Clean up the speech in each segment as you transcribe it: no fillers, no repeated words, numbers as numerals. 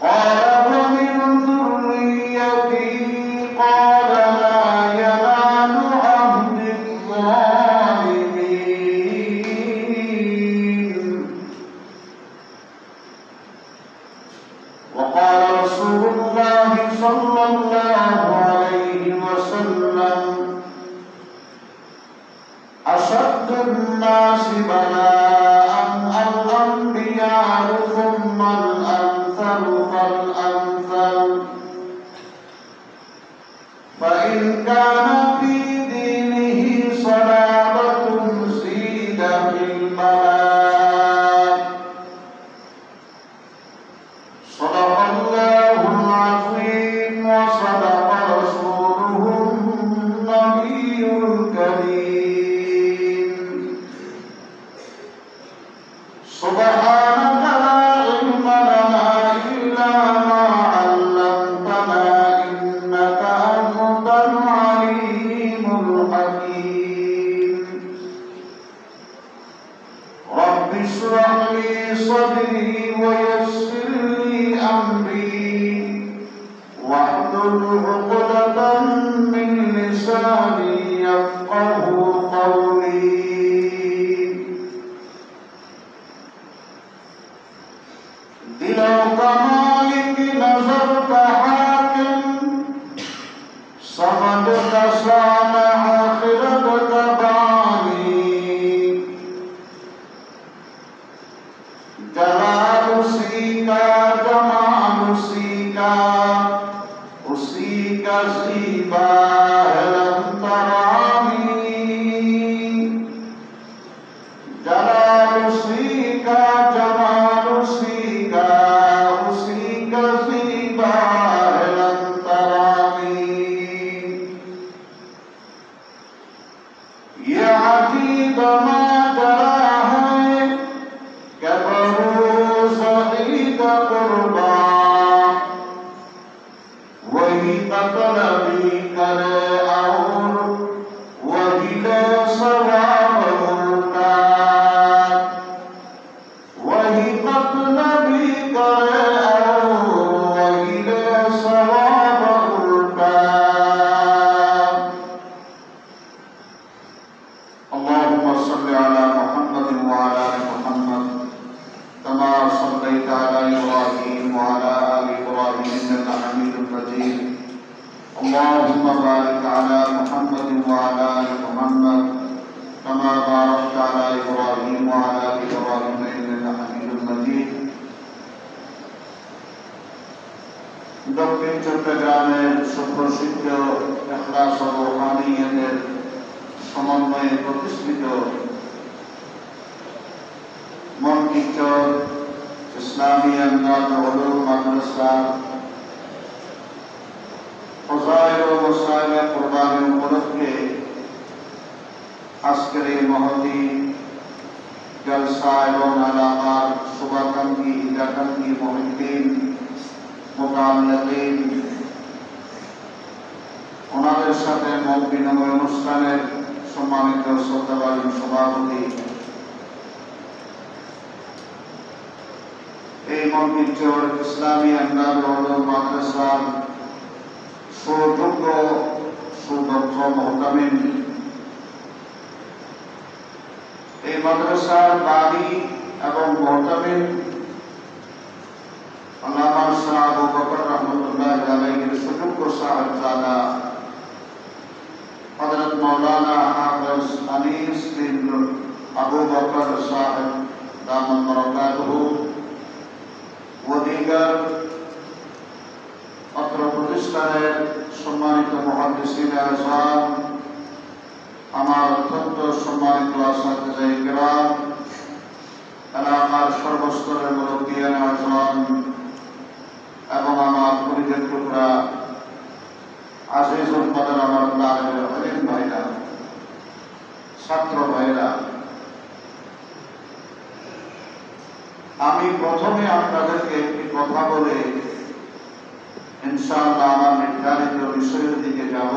قال ومن ذريتي قال لا ينال عهد الظالمين. وقال رسول الله صلى الله عليه وسلم أشد الناس بلاء الأنبياء ثم الأمثل فالأمثل، فإن كان في دينه صلابة زيد في البلاء. صدق الله العظيم وصدق رسوله النبي الكريم. سبحانك لا علم لنا إلا ما علمتنا إنك أنت العليم الحكيم. رب اشرح لي صدري ويسر لي أمري واحلل عقدة من لساني يفقه قولي. दिलों का मालिक नजर का हाकिम समझ का शान आखिरत का बानी, जलाल उसी का जमाल उसी का ज़ीबा है अंतरानी, जलाल उसी का जमाल उसी का ज़ीबा है अंतरानी। ये अजीब माजरा है कि बरूज़ ईद कुर्बान वही मतलबी करे और वही ले सवाब उल्टा, वही मतलबी करे और वही ले सवाब उल्टा। अल्लाहुम्मा सल्लि अला मुहम्मद व अला आलि मुहम्मद कमा सल्लैता अला इब्राहीम व अला आलि इब्राहीम इन्नका हमीदुम मजीद। अल्लाहुम्मा बारिक अला मुहम्मद व अला आलि मुहम्मद कमा बारकता अला इब्राहीम व अला आलि इब्राहीम इन्नका हमीदुम मजीद। दक्षिण चट्टग्रामेर सुप्रसिद्ध इखलास व रूहानियतेर समन्वये प्रतिष्ठित মন্দির ইসলামী আন্দাজ উলুম মাদ্রাসা ফজাইল ও মাসাইল কুরবানি উপলক্ষে আজকের এই মহতি জলসা এবং আলামার শুভাকাঙ্ক্ষী হিতাকাঙ্ক্ষী মুহিদ্দিন মুতাআল্লিকিন ওনাদের সাথে মত বিনিময় অনুষ্ঠানের সম্মানিত শ্রদ্ধাভাজন সভাপতি, এই মন্দির ইসলামী আন্দাজ উলুম মাদ্রাসার সুযোগ্য সুদক্ষ মুহতামিম, এই মাদ্রাসার বাদী এবং মুহতামিম আল্লামা শাহ আবু বকর রহমতুল্লাহ আলাইহির সুযোগ্য সাহেবজাদা হযরত মাওলানা হাফেজ আনিস বিন আবু বকর সাহেব দামাত বরকাতুহু ও দিগার অত্র প্রতিষ্ঠানের সম্মানিত মুহাদ্দিসিন আযম, আমার অত্যন্ত সম্মানিত আসাতিজায়ে কিরাম, এলাকার সর্বস্তরের মুরব্বিয়ান আযম এবং আমার পরিচিত টুকরা আজিজুল কদর আমার তালেবের ইলম ভাইরা, ছাত্র ভাইরা, আমি প্রথমে আপনাদেরকে একটি কথা বলে ইনশাআল্লাহ আমার নির্ধারিত বিষয়ের দিকে যাব।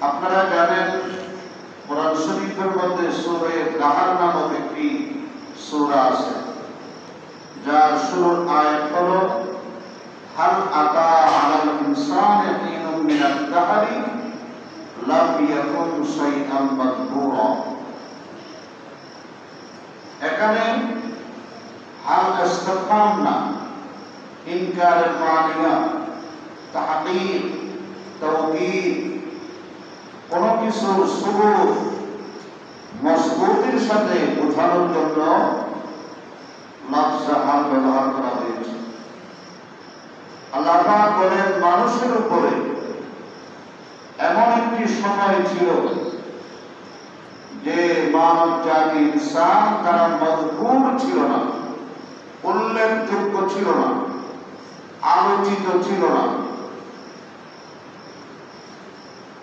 আপনারা জানেন কোরআন শরীফের মধ্যে সূরা কাহার নামক একটি সূরা আছে। যার শুরুর আয়াত হলো হাল আতা আলাল ইনসানি হিনুম মিনাদ দাহরি লাম ইয়াকুন শাইআন মাযকুরা। এখানে হাল ইসতিফহাম না, ইনকারের মানিয়া, তাহকীক, তাওকীদ, কোন কিছুর সুবুত মজবুতির সাথে বোঝানোর জন্য লফজ হাল ব্যবহার করা হয়েছে। আল্লাহ পাক বলেন মানুষের উপরে এমন একটি সময় ছিল যে মানব জাতি ইনসান তারা মজবুর ছিল না, উল্লেখযোগ্য ছিল না, আলোচিত ছিল না।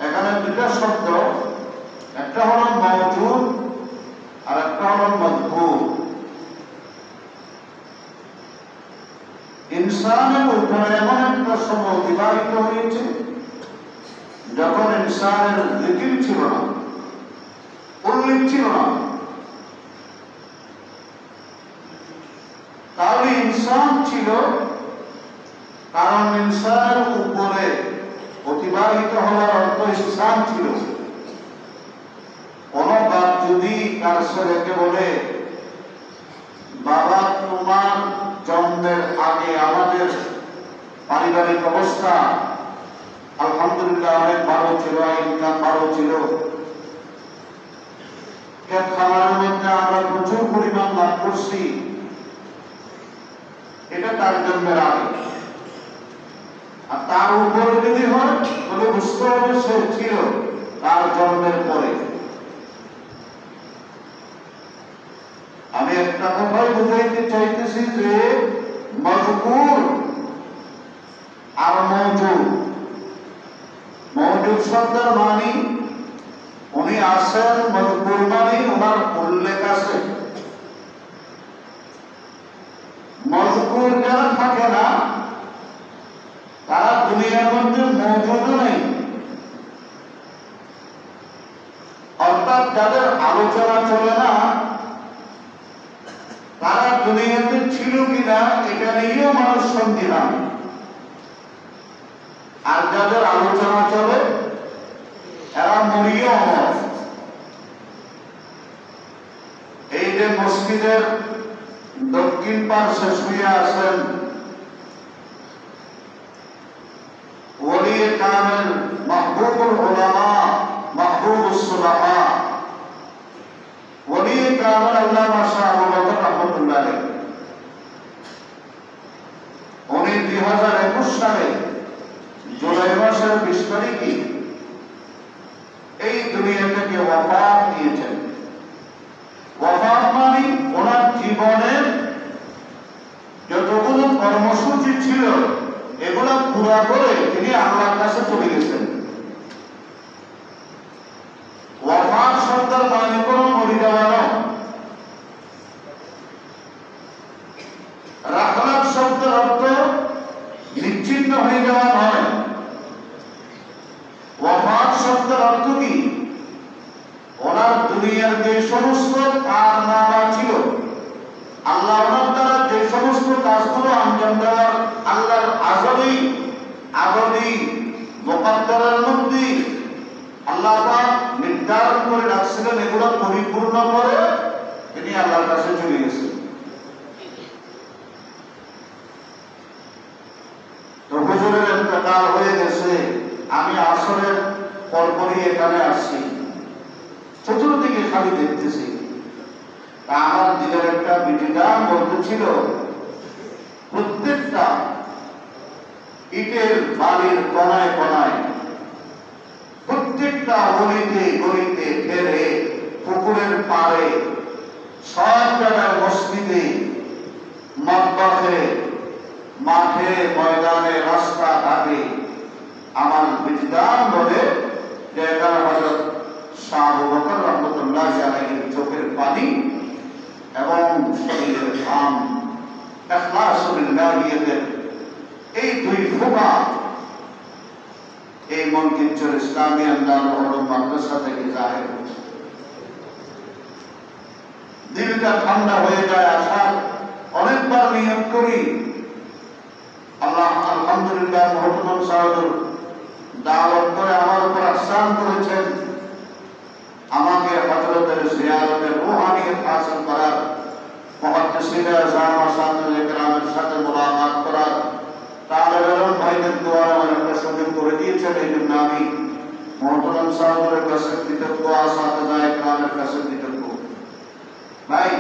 এখানে দুটা শব্দ, একটা হলো মওজুদ আর একটা হলো মজবুর। ইনসানের উপরে এমন একটা সময় অতিবাহিত হয়েছে যখন ইনসানের জিকির ছিল না, উল্লেখ ছিল না। তাহলে ইনসান ছিল কারণ ইনসানের উপরে অতিবাহিত হওয়ার অর্থ ইনসান ছিল। কোন বাপ যদি তার ছেলেকে বলে বাবা তোমার জন্মের আগে আমাদের পারিবারিক অবস্থা আলহামদুলিল্লাহ অনেক ভালো ছিল, ইনকাম ভালো ছিল, খাবারের মধ্যে আমরা প্রচুর পরিমাণ লাভ করছি, এটা তার জন্মের আগে। আর তার উপরে যদি হয় তাহলে বুঝতে হবে সে ছিল তার জন্মের পরে। আমি একটা কথাই বুঝাইতে চাইতেছি যে মজবুর আর মওজুদ, মওজুদ শব্দের মানে উনি আছেন, মজবুর মানে ওনার উল্লেখ আছে। মজবুর যারা থাকে না তারা দুনিয়ার মধ্যে মওজুদও নেই, অর্থাৎ যাদের আলোচনা চলে না তারা দুনিয়াতে ছিল কিনা এটা নিয়েও মানুষ সন্দিহান। আর যাদের আলোচনা চলে এরা মরিও অমর। এই যে মসজিদের দক্ষিণ পার্শ্বে শুয়ে আছেন ওলিয়ে কামেল মাহবুবুল উলামা মাহবুবুস সুলাহা ওলিয়ে কামেল আল্লামা শাহ আবু বকর রাহমাতুল্লাহ আলাইহি, উনি 2021 সালে জুলাই মাসের 20 তারিখে এই দুনিয়া থেকে ওয়াফাত নিয়েছেন। ওয়াফাত মানে ওনার জীবনের যতগুলো কর্মসূচি ছিল এগুলো পুরা করে তিনি আল্লাহর কাছে চলে গেছেন। ওয়াফাত শব্দের মানে কোনো মরে যাওয়া নয়। রাহলাত শব্দের অর্থ নিশ্চিন্ন হয়ে যাওয়া নয়। ওয়াফাত শব্দের অর্থ কি? ওনার দুনিয়ার যে সমস্ত কারনামা ছিল, আল্লাহ ওনার দ্বারা যে সমস্ত কাজগুলো আঞ্জাম দেওয়ার আল্লাহর আজলি মুকাদ্দারের মধ্যে আল্লাহ পাক নির্ধারণ করে রাখছিলেন, এগুলো পরিপূর্ণ করে তিনি আল্লাহর কাছে চলে গেছেন। তো হুজুরের ইন্তেকাল হয়ে গেছে, আমি আসরের পরপরই এখানে আসছি, চতুর্দিকে খালি দেখতেছি। তা আমার দিলের একটা বিধিদান বলতেছিল প্রত্যেকটা ইটের বাড়ির কোনায় কোনায়, প্রত্যেকটা গলিতে গলিতে, ফেরে পুকুরের পাড়ে, সব জায়গায়, মসজিদে, মাদ্রাসে, মাঠে ময়দানে, রাস্তা ঘাটে আমার বিধিদান বলে যে এখানে হযরত শাহ আবু বকর রাহমাতুল্লাহ আলাইহির চোখের পানি এবং শরীরের ঘাম ইখলাসুল নিয়তের এই দুই ফোঁটা এই মনকিঞ্চর ইসলামী আন্দোলন মাদ্রাসা থেকে জাহির হচ্ছে। দিলটা ঠান্ডা হয়ে যায়, আসার অনেকবার নিয়ত করি আল্লাহ আলহামদুলিল্লাহ মুহতারাম সাহেবের দাওয়াত করে আমার উপর আহসান করেছেন, আমাকে হযরতের জিয়ারতের রূহানিয়ত হাসিল করার, মুহাদ্দিসিনে আযম আসাতিজে কেরামের সাথে মুলাকাত করার, তালেবে ইলম ভাইদের দোয়ারে আমার একটা সুযোগ করে দিয়েছেন। এই জন্য আমি মুহতারাম সাহেবের কাছে কৃতজ্ঞ, আসাতিজে কেরামের কাছে কৃতজ্ঞ। ভাই,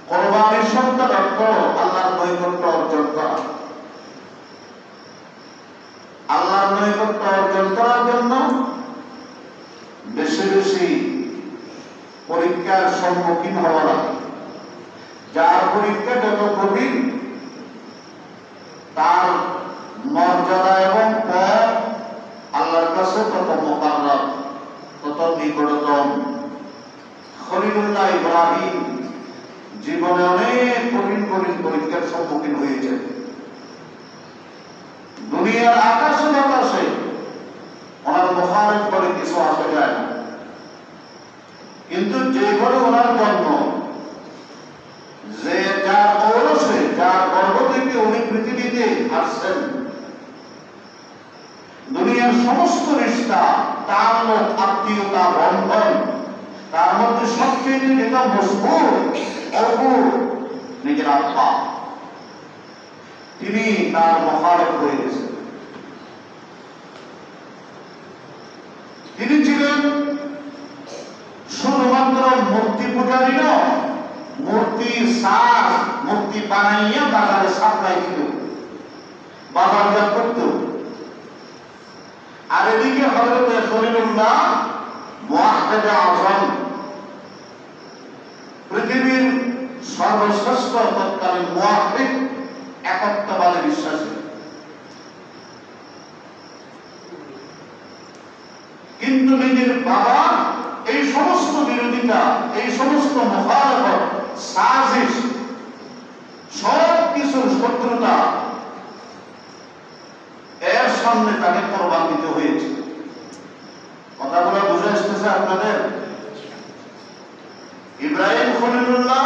কোরবানির শব্দের অর্থ আল্লাহর নৈকট্য অর্জন করা। আল্লাহর নৈকট্য অর্জন করার জন্য বেশি বেশি পরীক্ষার সম্মুখীন হওয়া লাগে। যার পরীক্ষা যত কঠিন, তার মর্যাদা এবং পথ আল্লাহর কাছে তত মুকাররব, তত নিকটতম। খলিলুল্লাহ ইব্রাহিম জীবনে অনেক কঠিন কঠিন পরীক্ষার সম্মুখীন হয়েছে। দুনিয়ার আকাশে বাতাসে ওনার মুখারিফ করে কিছু আসে যায় না, কিন্তু যে ঘরে ওনার জন্ম, যে যার ঔরসে, যার গর্ভ থেকে উনি পৃথিবীতে আসছেন, দুনিয়ার সমস্ত রিশতা, তাল্লুক, আত্মীয়তা, বন্ধন, তার মধ্যে সবচেয়ে যেটা মজবুত অপর নিজের আত্মা, তিনি তার মুখারিফ হয়ে গেছেন। তিনি ছিলেন শুধুমাত্র মূর্তি পূজারী নয়, মূর্তি সাজ, মূর্তি বানাইয়া বাজারে সাপ্লাই দিত, বাজারজাত করত। আর এদিকে হযরত খলিলুল্লাহ মুওয়াহহিদে আযম, পৃথিবীর সর্বশ্রেষ্ঠ তৎকালীন মুওয়াহহিদ, একত্ববাদে বিশ্বাসী। কিন্তু নিজের বাবা এই সমস্ত বিরোধিতা, এই সমস্ত মুখালিফত, সাজিশ, সব কিছুর শত্রুতা, এর সামনে তাকে কোরবান দিতে হয়েছে। কথাগুলো বুঝে আসতেছে আপনাদের? ইব্রাহিম খলিলুল্লাহ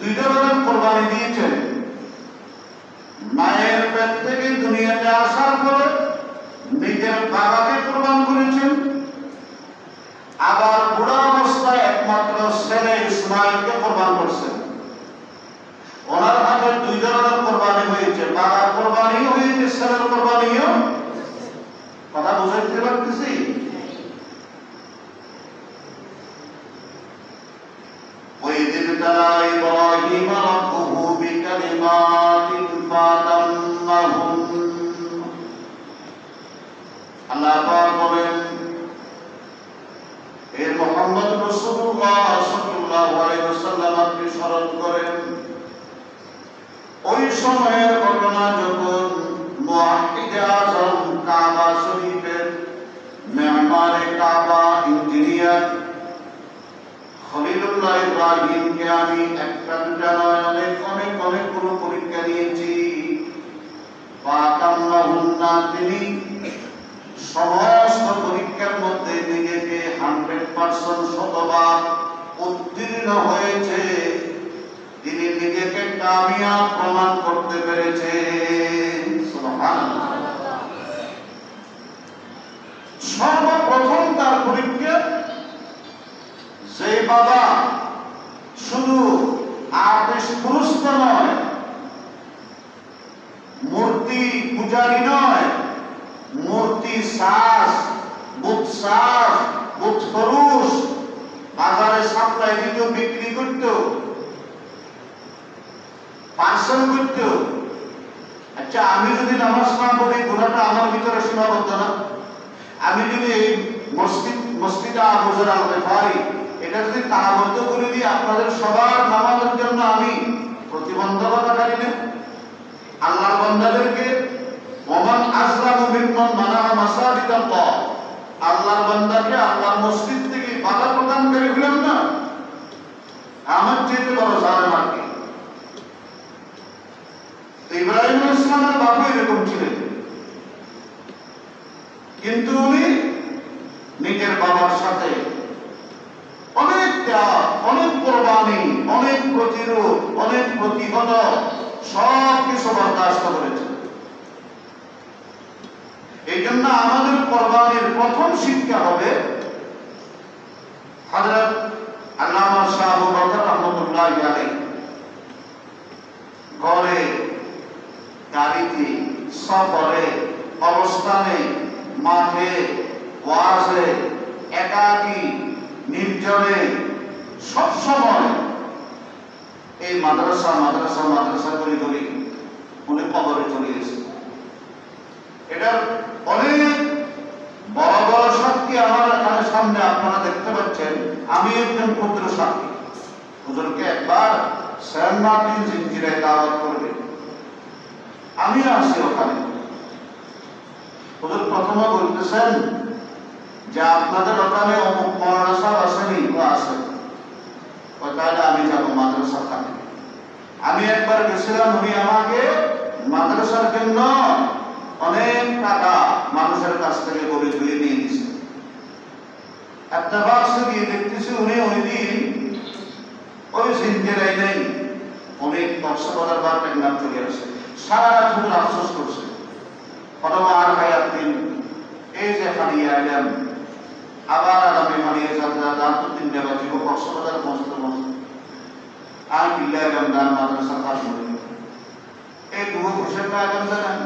দুই ধরনের কোরবানি দিয়েছেন। মায়ের পেট থেকে দুনিয়াতে আসার পরে নিজের বাবাকে কোরবান করেছেন, আবার বুড়া অবস্থায় একমাত্র ছেলে ইসমাইলকে কোরবান করছেন। ওনার হাতে দুই ধরনের কোরবানি হয়েছে, বাবার কোরবানিও হয়েছে, ছেলের কোরবানিও। কথা বুঝাইতে পারতেছি? وَإِذِ ابْتَلَى إِبْرَاهِيمَ رَبُّهُ بِكَلِمَاتٍ فَأَتَمَّهُنَّ। আল্লাহ পাক বলেন, হে মুহাম্মদ রাসূলুল্লাহ সাল্লাল্লাহু আলাইহি ওয়াসাল্লাম, আপনি স্মরণ করেন ওই সময়ের ঘটনা যখন মুওয়াহহিদে আযম কাবা শরীফের মেমারে কাবা, ইঞ্জিনিয়ার খলিলুল্লাহ ইব্রাহিমকে আমি একটা দুটা নয় অনেক অনেক অনেকগুলো পরীক্ষা দিয়েছি। ফাতাম্মাহুন্না, তিনি সমস্ত পরীক্ষার মধ্যে নিজেকে 100% শতভাগ উত্তীর্ণ হয়েছে। তিনি নিজেকে কামিয়াব প্রমাণ করতে পেরেছে। সুবহানাল্লাহ। সর্বপ্রথম তার পরীক্ষা, যে বাবা শুধু আদেশ পুরস্ত নয়, মূর্তি পূজারী নয়, মূর্তি সাজ, বুত সাজ, বুত ফরুশ বাজারে সাপ্লাই দিত, বিক্রি করত, পার্সেল করত। আচ্ছা, আমি যদি নামাজ না পড়ি, গুনাহটা আমার ভিতরে সীমাবদ্ধ না? আমি যদি এই মসজিদে আবু যর আল-গিফারি এটা যদি তালাবদ্ধ করে দিই, আপনাদের সবার নামাজের জন্য আমি প্রতিবন্ধকতাকারী না? আল্লাহর বান্দাদেরকে ওমান আযলামু মিম্মান মানাআ মাসাজিদাল্লাহ, আল্লাহর বান্দাকে আল্লাহর মসজিদ থেকে বাধা প্রদানকারী হলেন না? আমার চেয়ে বড় জালেম আর কি? ইব্রাহিম আলাইহিস সালামের বাবা এরকম ছিলেন, কিন্তু উনি নিজের বাবার সাথে অনেক ত্যাগ, অনেক কোরবানি, অনেক প্রতিরোধ, অনেক প্রতিহত সব কিছু বরদাস্ত করেছে। এই জন্য আমাদের কোরবানির প্রথম শিক্ষা হবে হযরত আল্লামা শাহ আবু বকর রাহমাতুল্লাহি আলাইহি ঘরে, গাড়িতে, সফরে, অবস্থানে, মাঠে, ওয়াজে, একাকী, নির্জনে সবসময় এই মাদ্রাসা মাদ্রাসা মাদ্রাসা করে করে উনি কবরে চলে গেছে। এটার অনেক বড় বড় সাক্ষী আমার এখানে সামনে আপনারা দেখতে পাচ্ছেন। আমি একজন ক্ষুদ্র সাক্ষী। হুজুরকে একবার সেন্ট মার্টিন জিঞ্জিরায় দাওয়াত করবে, আমি আসি ওখানে। হুজুর প্রথমে বলতেছেন যে আপনাদের ওখানে অমুক মৌলানা সাহেব আসেনি? ও আসে। তাহলে আমি যাবো মাদ্রাসা খানে। আমি একবার গেছিলাম, উনি আমাকে মাদ্রাসার জন্য অনেক টাকা মানুষের কাছ থেকে গড়ে ধুয়ে নিয়ে দিয়েছে। একটা বাক্সে দিয়ে দেখতেছি উনি ওই দিন ওই জিঞ্জিরায় নেই, অনেক কক্সবাজার বা টেকনাফ চলে আসে। সারা রাত হুজুর আফসোস করছে, অথবা আর হায়াত দিন এই যে হারিয়ে আইলাম, আবার আগামী হারিয়ে যাত্রা রাত 3টা বাজিব, কক্সবাজার পৌঁছতে পৌঁছতে আর কিল্লা এলাম গান মাদ্রাসা কাজ করে এই দুটো ঘুষের আগাম জানেন।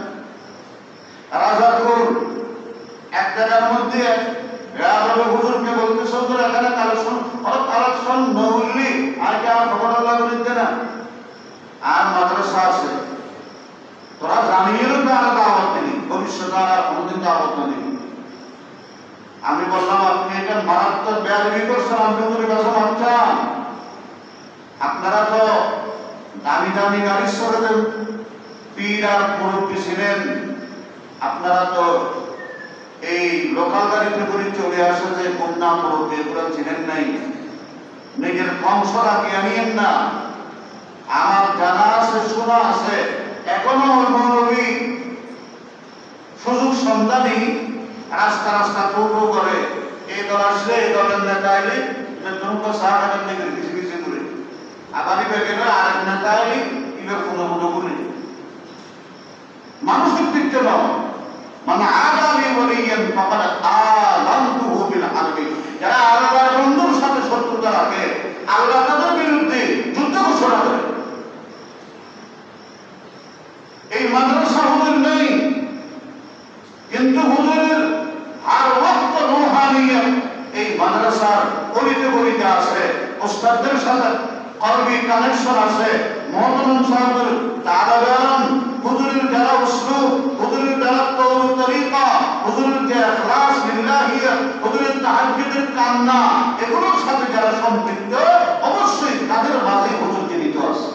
রাজাপুর এক জায়গার মধ্যে হুজুরকে বলতেছে হুজুর এখানে কালেকশন নউল্লি আর কি আর খবর লাগবে না, আর মাদ্রাসা আছে, তোরা জানিয়েও তো আর দাওয়াত দিলি, ভবিষ্যতে আর কোনোদিন দাওয়াত না দিবি। আমি বললাম আপনি এটা মারাত্মক বেয়াদবি করছেন, আপনি হুজুরের কাছে মাপ চান। আপনারা তো দামি দামি গাড়ির সঙ্গে পীর আর মুরব্বী ছিলেন, আপনারা তো এই লোকাল গাড়িতে করে চলে আসে যে কন্যা মুরব্বী এগুলো ছিলেন নাই। নিজের বংশটা কে আনিয়েন না। আমার জানা আছে, শোনা আছে, এখনো মৌলবী সুযোগ সন্ধানী রাস্তা রাস্তা টোটো করে এই দল আসলে এই দলের নেতা এলে তোমাকে সাহায্য থেকে কিছু কিছু করে আবারই গেলে আরেক নেতা এলে এবার কোনো কোনো করে মানুষের দিক জন্য মানে আগামী বলিয়েন ফাকাদ আযানতুহু বিল হারবি। যারা আল্লাহর বন্ধুর সাথে শত্রুতা রাখে, আল্লাহ তাদের বিরুদ্ধে যুদ্ধ ঘোষণা করে। এই মাদ্রাসা হুজুর নেই, কিন্তু হুজুরের আর ওয়াক্ত রূহানিয়ত এই মাদ্রাসার গলিতে গলিতে আছে। উস্তাদদের সাথে কলবি কানেকশন আছে। মুহতারাম সাহেবের তারাবান, হুজুরের যারা উসলুব, হুজুরের যারা তরিকা, হুজুরের যে ইখলাস লিল্লাহিয়ত, হুজুরের তাহাজ্জুদের কান্না, এগুলোর সাথে যারা সম্পৃক্ত, অবশ্যই তাদের মাঝে হুজুর জীবিত আছে।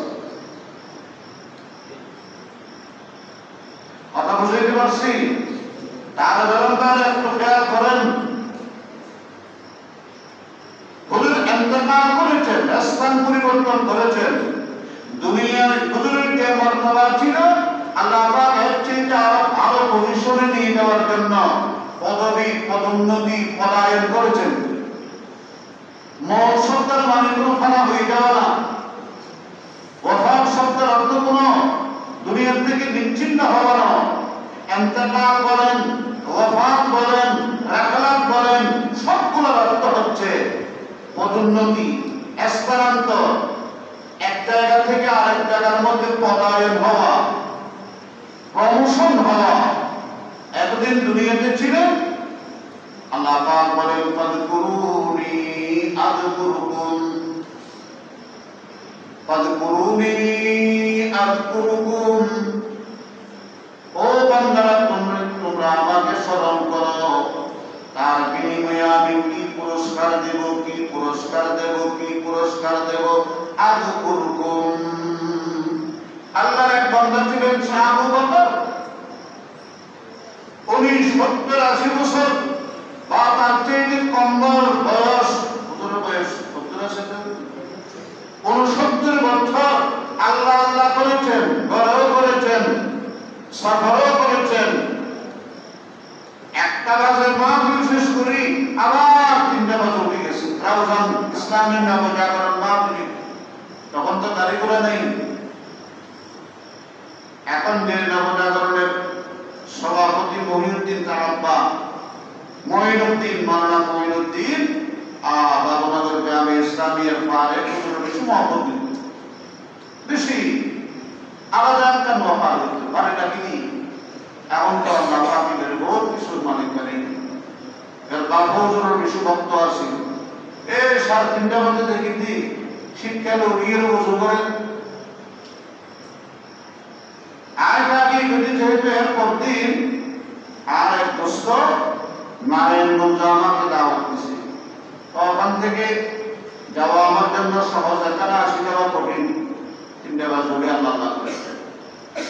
কথা বুঝতে পারছি? তারা তারা একটু খেয়াল করেন, হুজুর ইন্তেকাল করেছেন, স্থান পরিবর্তন করেছেন। দুনিয়ার হুজুরের যে মর্তবা ছিল, আল্লাহ পাক এর চেয়ে আরো ভালো পজিশনে নিয়ে যাওয়ার জন্য পদবি, পদোন্নতি, পদায়ন করেছেন। মৌত শব্দের মানে কোনো ফানা হয়ে যাওয়া না। ওয়াফাত শব্দের অর্থ কোনো দুনিয়ার থেকে বিচ্ছিন্ন হওয়া না। ইন্তেকাল বলেন, ওয়াফাত বলেন, রাখালাত বলেন, সবগুলোর অর্থ হচ্ছে পদোন্নতি, স্থানান্তর, এক জায়গা থেকে আরেক জায়গার মধ্যে পদায়ন হওয়া, প্রমোশন হওয়া। এতদিন দুনিয়াতে ছিলেন, আল্লাহ পাক বলেন ফাযকুরুনি আযকুরুকুম, ফাযকুরুনি আযকুরুকুম। ও বান্দারা, তোমরা আমাকে স্মরণ করো, তার বিনিময়ে আমি কি পুরস্কার দেব, কি পুরস্কার দেব, কি পুরস্কার দেব। আযকুরুকুম। আল্লাহর এক বান্দা ছিলেন শাহ আবু বকর। উনি 70-80 বছর বা তার চেয়ে কম বয়স, হুজুরের বয়স 69 বছর আল্লাহ আল্লাহ করেছেন, ঘরেও করেছেন, সফরও করেছেন। একটা বাজে মাহফিল শেষ করি, আবার 3টা বাজে উঠে গেছে রাউজান ইসলামের নামে জাগরণ মাহফিল। গাড়িগুলো নেই। এখন যে নবজাগরণের সভাপতি মহিউদ্দিন তার আব্বা মঈনুদ্দিন, মাওলানা মঈনুদ্দিন বাবুনগর গ্রামে ইসলামিয়ার পারে বেশি মহব্বত বেশি আলাদা একটা মহাল হতো বাড়িটা কিনি। এখন তো আল্লাহ পাকের বহুত কিছুর মালিক বাড়ি এর বাবুজুরের বেশি ভক্ত আছে। এই 3:30 বাজে দেখি শীতকালে উড়িয়ে বসে করেন আজ আগে যদি যেহেতু এর পরদিন আর এক দোস্ত নারায়ণগঞ্জ আমাকে দাওয়াত দিছে। ওখান থেকে যাওয়া আমার জন্য সহজ, এখানে আসি যাওয়া কঠিন। 3 বাজে আল্লাহ আল্লাহ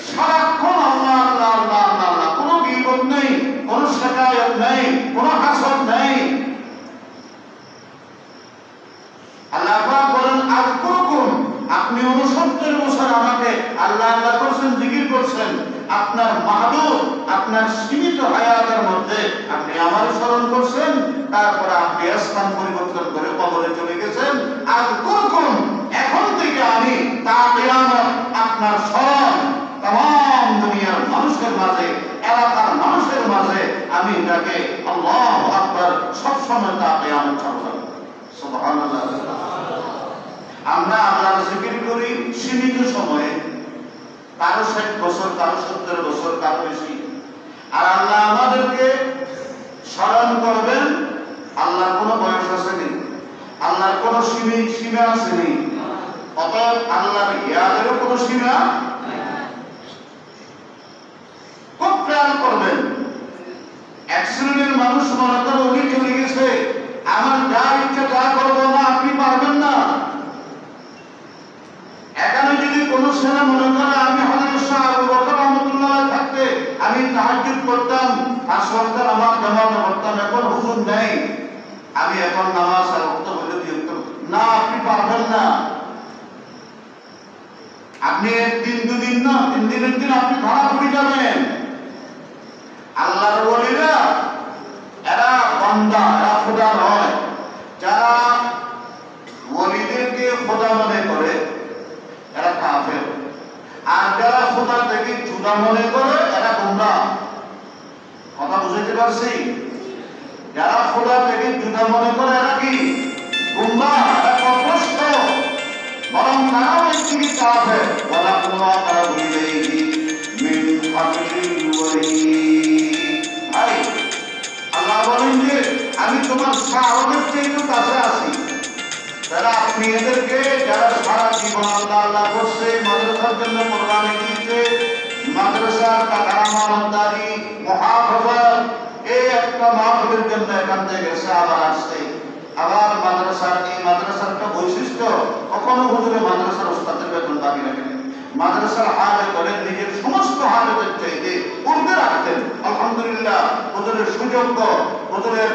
সারাক্ষণ আল্লাহ আল্লাহ আল্লাহ আল্লাহ আল্লাহ, কোনো বিপদ নেই, কোনো শেখায়ত নেই, কোনো হাসদ নেই। আল্লাহ পাক বলেন আযকুরকুম, আপনি 69 বছর আমাকে আল্লাহ আল্লাহ করছেন, জিকির করছেন। আপনার মাহদুদ, আপনার সীমিত হায়াতের মধ্যে আপনি আমার স্মরণ করছেন, তারপরে আপনি স্থান পরিবর্তন করে কবরে চলে গেছেন। আযকুরকুম, এখন থেকে আমি তা কিয়ামত আপনার স্মরণ तमाम দুনিয়ার মানুষের মাঝে, এলাকার মানুষের মাঝে আমি এটাকে আল্লাহু আকবার সব সময় তা কিয়ামত চলবে। সুবহানাল্লাহ। আমরা আল্লাহর জিকির করি সীমিত সময়ে, কারো 60 বছর, কারো 70 বছর, কারো বেশি। আর আল্লাহ আমাদেরকে স্মরণ করবেন, আল্লাহর কোনো বয়স আসেনি, আল্লাহর কোনো সীমা আসেনি। অতএব আল্লাহর ইয়াদেরও কোনো সীমা খুব খেয়াল করবেন। এক শ্রেণীর মানুষ মনে করে উনি চলে গেছে, আমার যা ইচ্ছা তা করবো না, আপনি পারবেন না। এখানে যদি কোনো ছেলে মনে করে আমি হযরত শাহ আবু বকর রাহমাতুল্লাহ থাকতে আমি তাহাজ্জুদ করতাম, 5 ওয়াক্ত নামাজ জামাত পড়তাম, এখন হুজুর নেই, আমি এখন নামাজ আর ওয়াক্ত বলে দিতাম না, আপনি পারবেন না। আপনি একদিন দুদিন না, 3 দিনের দিন আপনি ধরা পড়ে যাবেন। আল্লাহর ওলিরা এরা বান্দা, এরা খোদা নয়। যারা ওলিদেরকে খোদা মনে করে এরা কাফের, আর যারা খোদা থেকে জুদা মনে করে এরা গোমরাহ। কথা বুঝতে পারছি? যারা খোদা থেকে জুদা মনে করে এরা কি গোমরাহ, এরা পথভ্রষ্ট। বরং তারাও একদিকে কাফের। ওয়ালা কুওয়াতা ইলাইহি মিন হাবিলিল ওয়ারিদ। আল্লাহ বলেন যে আমি তোমার সাহাবাদের চেয়ে কাছে আছি। তারা আপনি এদেরকে যারা সারা জীবন আল্লাহ আল্লাহ করছে, মাদ্রাসার জন্য কোরবানি দিয়েছে, মাদ্রাসার টাকা আমানতদারি মুহাফাজত, এই একটা মাহফিলের জন্য এখান থেকে গেছে, আবার আসছে। আবার মাদ্রাসার এই মাদ্রাসার একটা বৈশিষ্ট্য, কখনো হুজুরে মাদ্রাসার ওস্তাদের বেতন দাবি রাখেন। মাদ্রাসার হালে করেন নিজের সমস্ত হালের চাইতে উর্দে রাখতেন। আলহামদুলিল্লাহ হুজুরের সুযোগ্য, হুজুরের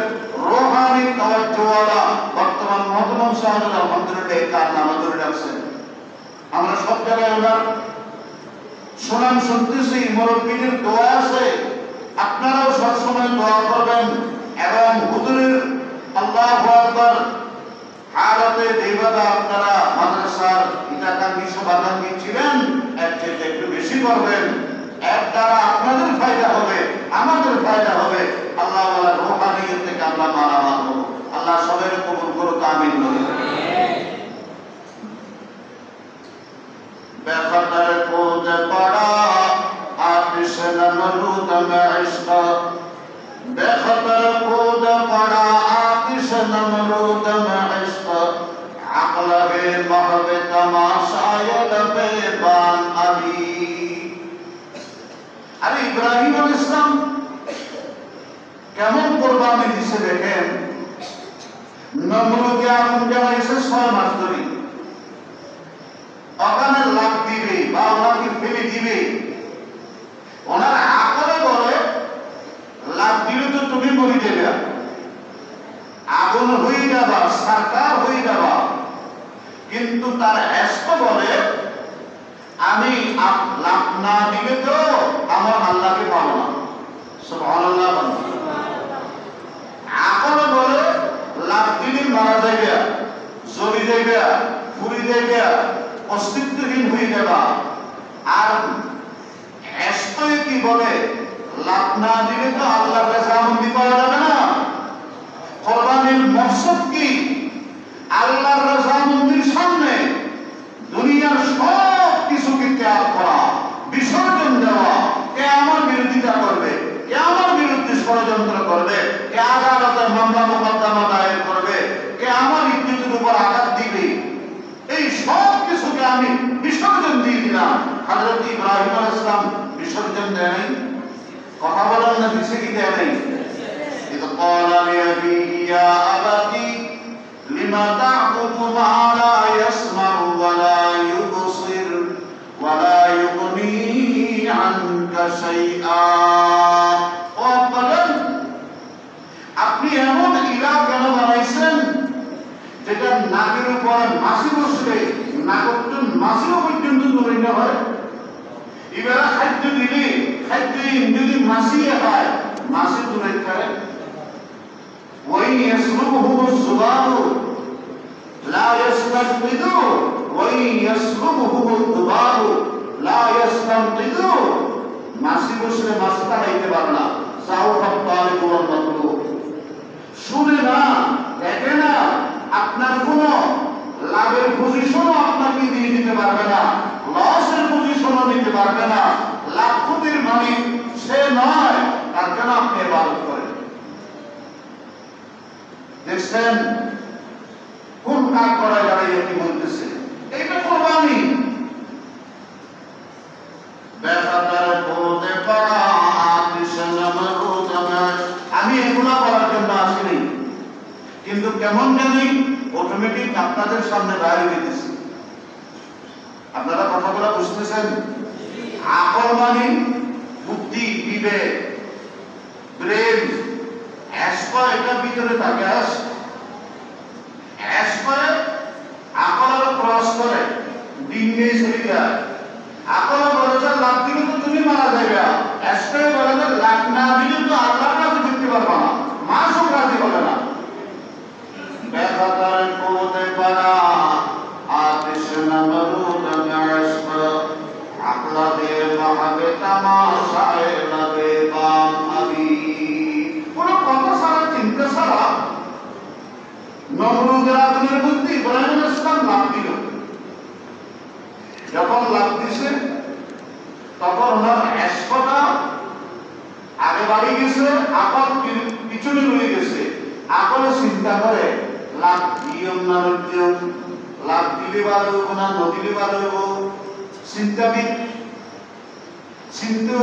রোহানি তাওয়াজ্জুওয়ালা বর্তমান মহতরম সাহেব আলহামদুলিল্লাহ তার নাম ধরে রাখছেন। আমরা সব জায়গায় ওনার সুনাম শুনতেছি, মুরব্বীদের দোয়া আছে। আপনারাও সবসময় দোয়া করবেন এবং হুজুরের আল্লাহু আকবার হারাতে দেবাদা আপনারা মাদ্রাসার হিতাকাঙ্ক্ষী শুভাকাঙ্ক্ষী ছিলেন, এর চেয়ে একটু বেশি করবেন। এর দ্বারা আপনাদের ফায়দা হবে, আমাদের ফায়দা হবে। আল্লাহ ওয়ালা রূহানিয়ত থেকে আমরা মালামাল হব। আল্লাহ সবাই কবুল করুক, আমিন বলি। বেখতর খুদ পড়া আতিশ নমরুদ মে ইশক, বেখতর খুদ পড়া আতিশ নমরুদ মে ইশক, আকল বে মহবে তমাশায় লবে বান আলী। আরে ইব্রাহিম আলাইহিস সালাম কেমন কোরবানি দিছে দেখেন। নমরুদকে আগুন জ্বালাইছে 6 মাস ধরে, ওখানে লাফ দিবে বা ওনাকে ফেলে দিবে। ওনার আকলে বলে লাফ দিলে তো তুমি মরে যাবে, আগুন হয়ে যাবা, সাকার হয়ে যাবা। কিন্তু তার এস্ক বলে আমি লাফ না দিলে তো আমার আল্লাহকে পাবো না। সুবহানাল্লাহ। আকলে বলে লাফ দিলে মারা যাইবে, জ্বলি যাইবে, পুড়ি যাইবে, অস্তিত্বহীন হয়ে যাবা। আর এসপয় কি বলে, লাভ না দিলে তো আল্লাহর রাজামন্দি পাওয়া যাবে না। কোরবানির মকসদ কি? আল্লাহর রাজামন্দির সামনে দুনিয়ার সব কিছুকে ত্যাগ করা, বিসর্জন দেওয়া। কে আমার বিরোধিতা করবে, কে আমার বিরুদ্ধে ষড়যন্ত্র করবে, কে আদালতে মামলা মোকদ্দমা দায়ের করবে, কে আমার ইজ্জতের উপর আঘাত দিবে, এই সব কিছুকে আমি বিসর্জন দিয়ে দিলাম। হযরত ইব্রাহিম আলাইহিস সালাম বিসর্জন দেয় নাই? কথা বলেন না, দিছে কি দেয় নাই? إذ قال لأبيه يا أبت لم تعبد ما لا يسمع ولا يبصر ولا يغني عنك شيئا। আপনি এমন ইলাহ কেন বানাইছেন যেটা নাকের উপর মাছি বসলে নাকটন মাছিও পর্যন্ত দূরে না হয়? এবার খাদ্য দিলে খাদ্য যদি মাছি খায়, মাছি দূরে খায়। ওই ইয়াসলুবহু যুবাবু লা ইয়াসতানকিদু ওই ইয়াসলুবহু যুবাবু লা ইয়াসতানকিদু। মাছি বসলে মাছি তাড়াইতে পারে না। সাউফা তালিবু ওয়াল মাতলুব। শুনে না, দেখে না, আপনার কোন লাভের পজিশনও আপনাকে দিয়ে দিতে পারবে না, লসের পজিশনও দিতে পারবে না। লাভ ক্ষতির মালিক সে নয়, তার কেন আপনি ইবাদত করেন? দেখছেন কোন কাজ করা দাঁড়িয়ে কি বলতেছে? এইটা কোরবানি। আমি এগুলা বলার জন্য আসিনি, কিন্তু কেমন জানি অটোমেটিক আপনাদের সামনে বাইরে দিতেছি। আপনারা কথাগুলো বুঝতেছেন? আকল মানে বুদ্ধি, বিবেক, ব্রেন, অ্যাসপা এটা ভিতরে থাকে। অ্যাসপায় আকলের ক্রস করে দিন নেই চলে যায়। আকল বলে যে লাভ দিলে তো তুমি মারা যাবে, অ্যাসপায় বলে যে লাভ না দিলে তো আল্লাহ রাজি করতে পারবা না, মাসও রাজি হবে না। বেখাতার কোতে পারা আতিশ নমরুদ আশপা আকলা দে মাহাবে তামাশায়ে লবে বাম আবি। কোন কথা সারা চিন্তা সারা নমরুদের আগুনের মধ্যে ইব্রাহিম আলাইহিস সালাম লাফ দিল। যখন লাফ দিছে তখন ওনার অ্যাসপাটা আগে বাড়ি গেছে, আকল পিছনে রয়ে গেছে। আকলে চিন্তা করে লাভ দিয়ম না দিয়ম, লাভ দিলে ভালো হইব না নদিলে ভালো হইব। চিন্তাবিদ, চিন্তু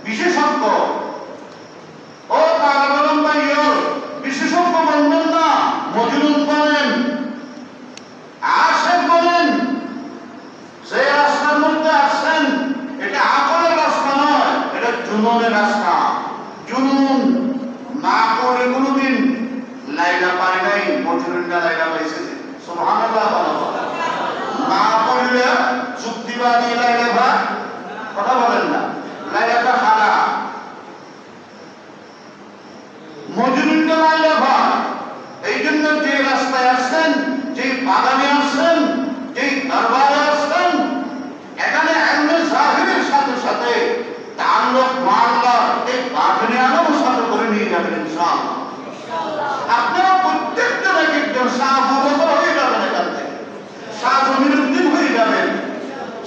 বিশেষজ্ঞ। ও তালাবালাম ভাই, বিশেষজ্ঞ বলবেন না, মজনুন বলেন, আশেক বলেন। যে রাস্তার মধ্যে আসছেন এটা আকলের রাস্তা নয়, এটা জুনুনের রাস্তা। জুনুন না করে কোনোদিন লাইলা পায় নাই, মজনুনটা লাইলা পাইছে। সুবহানাল্লাহ। না করলে চুক্তিবাদী লাইলা ভাই, কথা বলেন না, লাইলাটা খারাপ। মজনুনটা লাইলা ভাই। এই জন্য যে রাস্তায় আসছেন, যে বাগানে আসছেন, যে দরবারে আসছেন, এখানে এমনি জাহিরের সাথে সাথে তাল্লুক মাল্লার এই বাগানে আনার সাথে করে নিয়ে যাবেন ইনশাআল্লাহ। আপনারা প্রত্যেকজন এক একজন শাহ মুবারক হয়ে যাবেন, এখান থেকে শাহ জমিরুদ্দিন হয়ে যাবেন,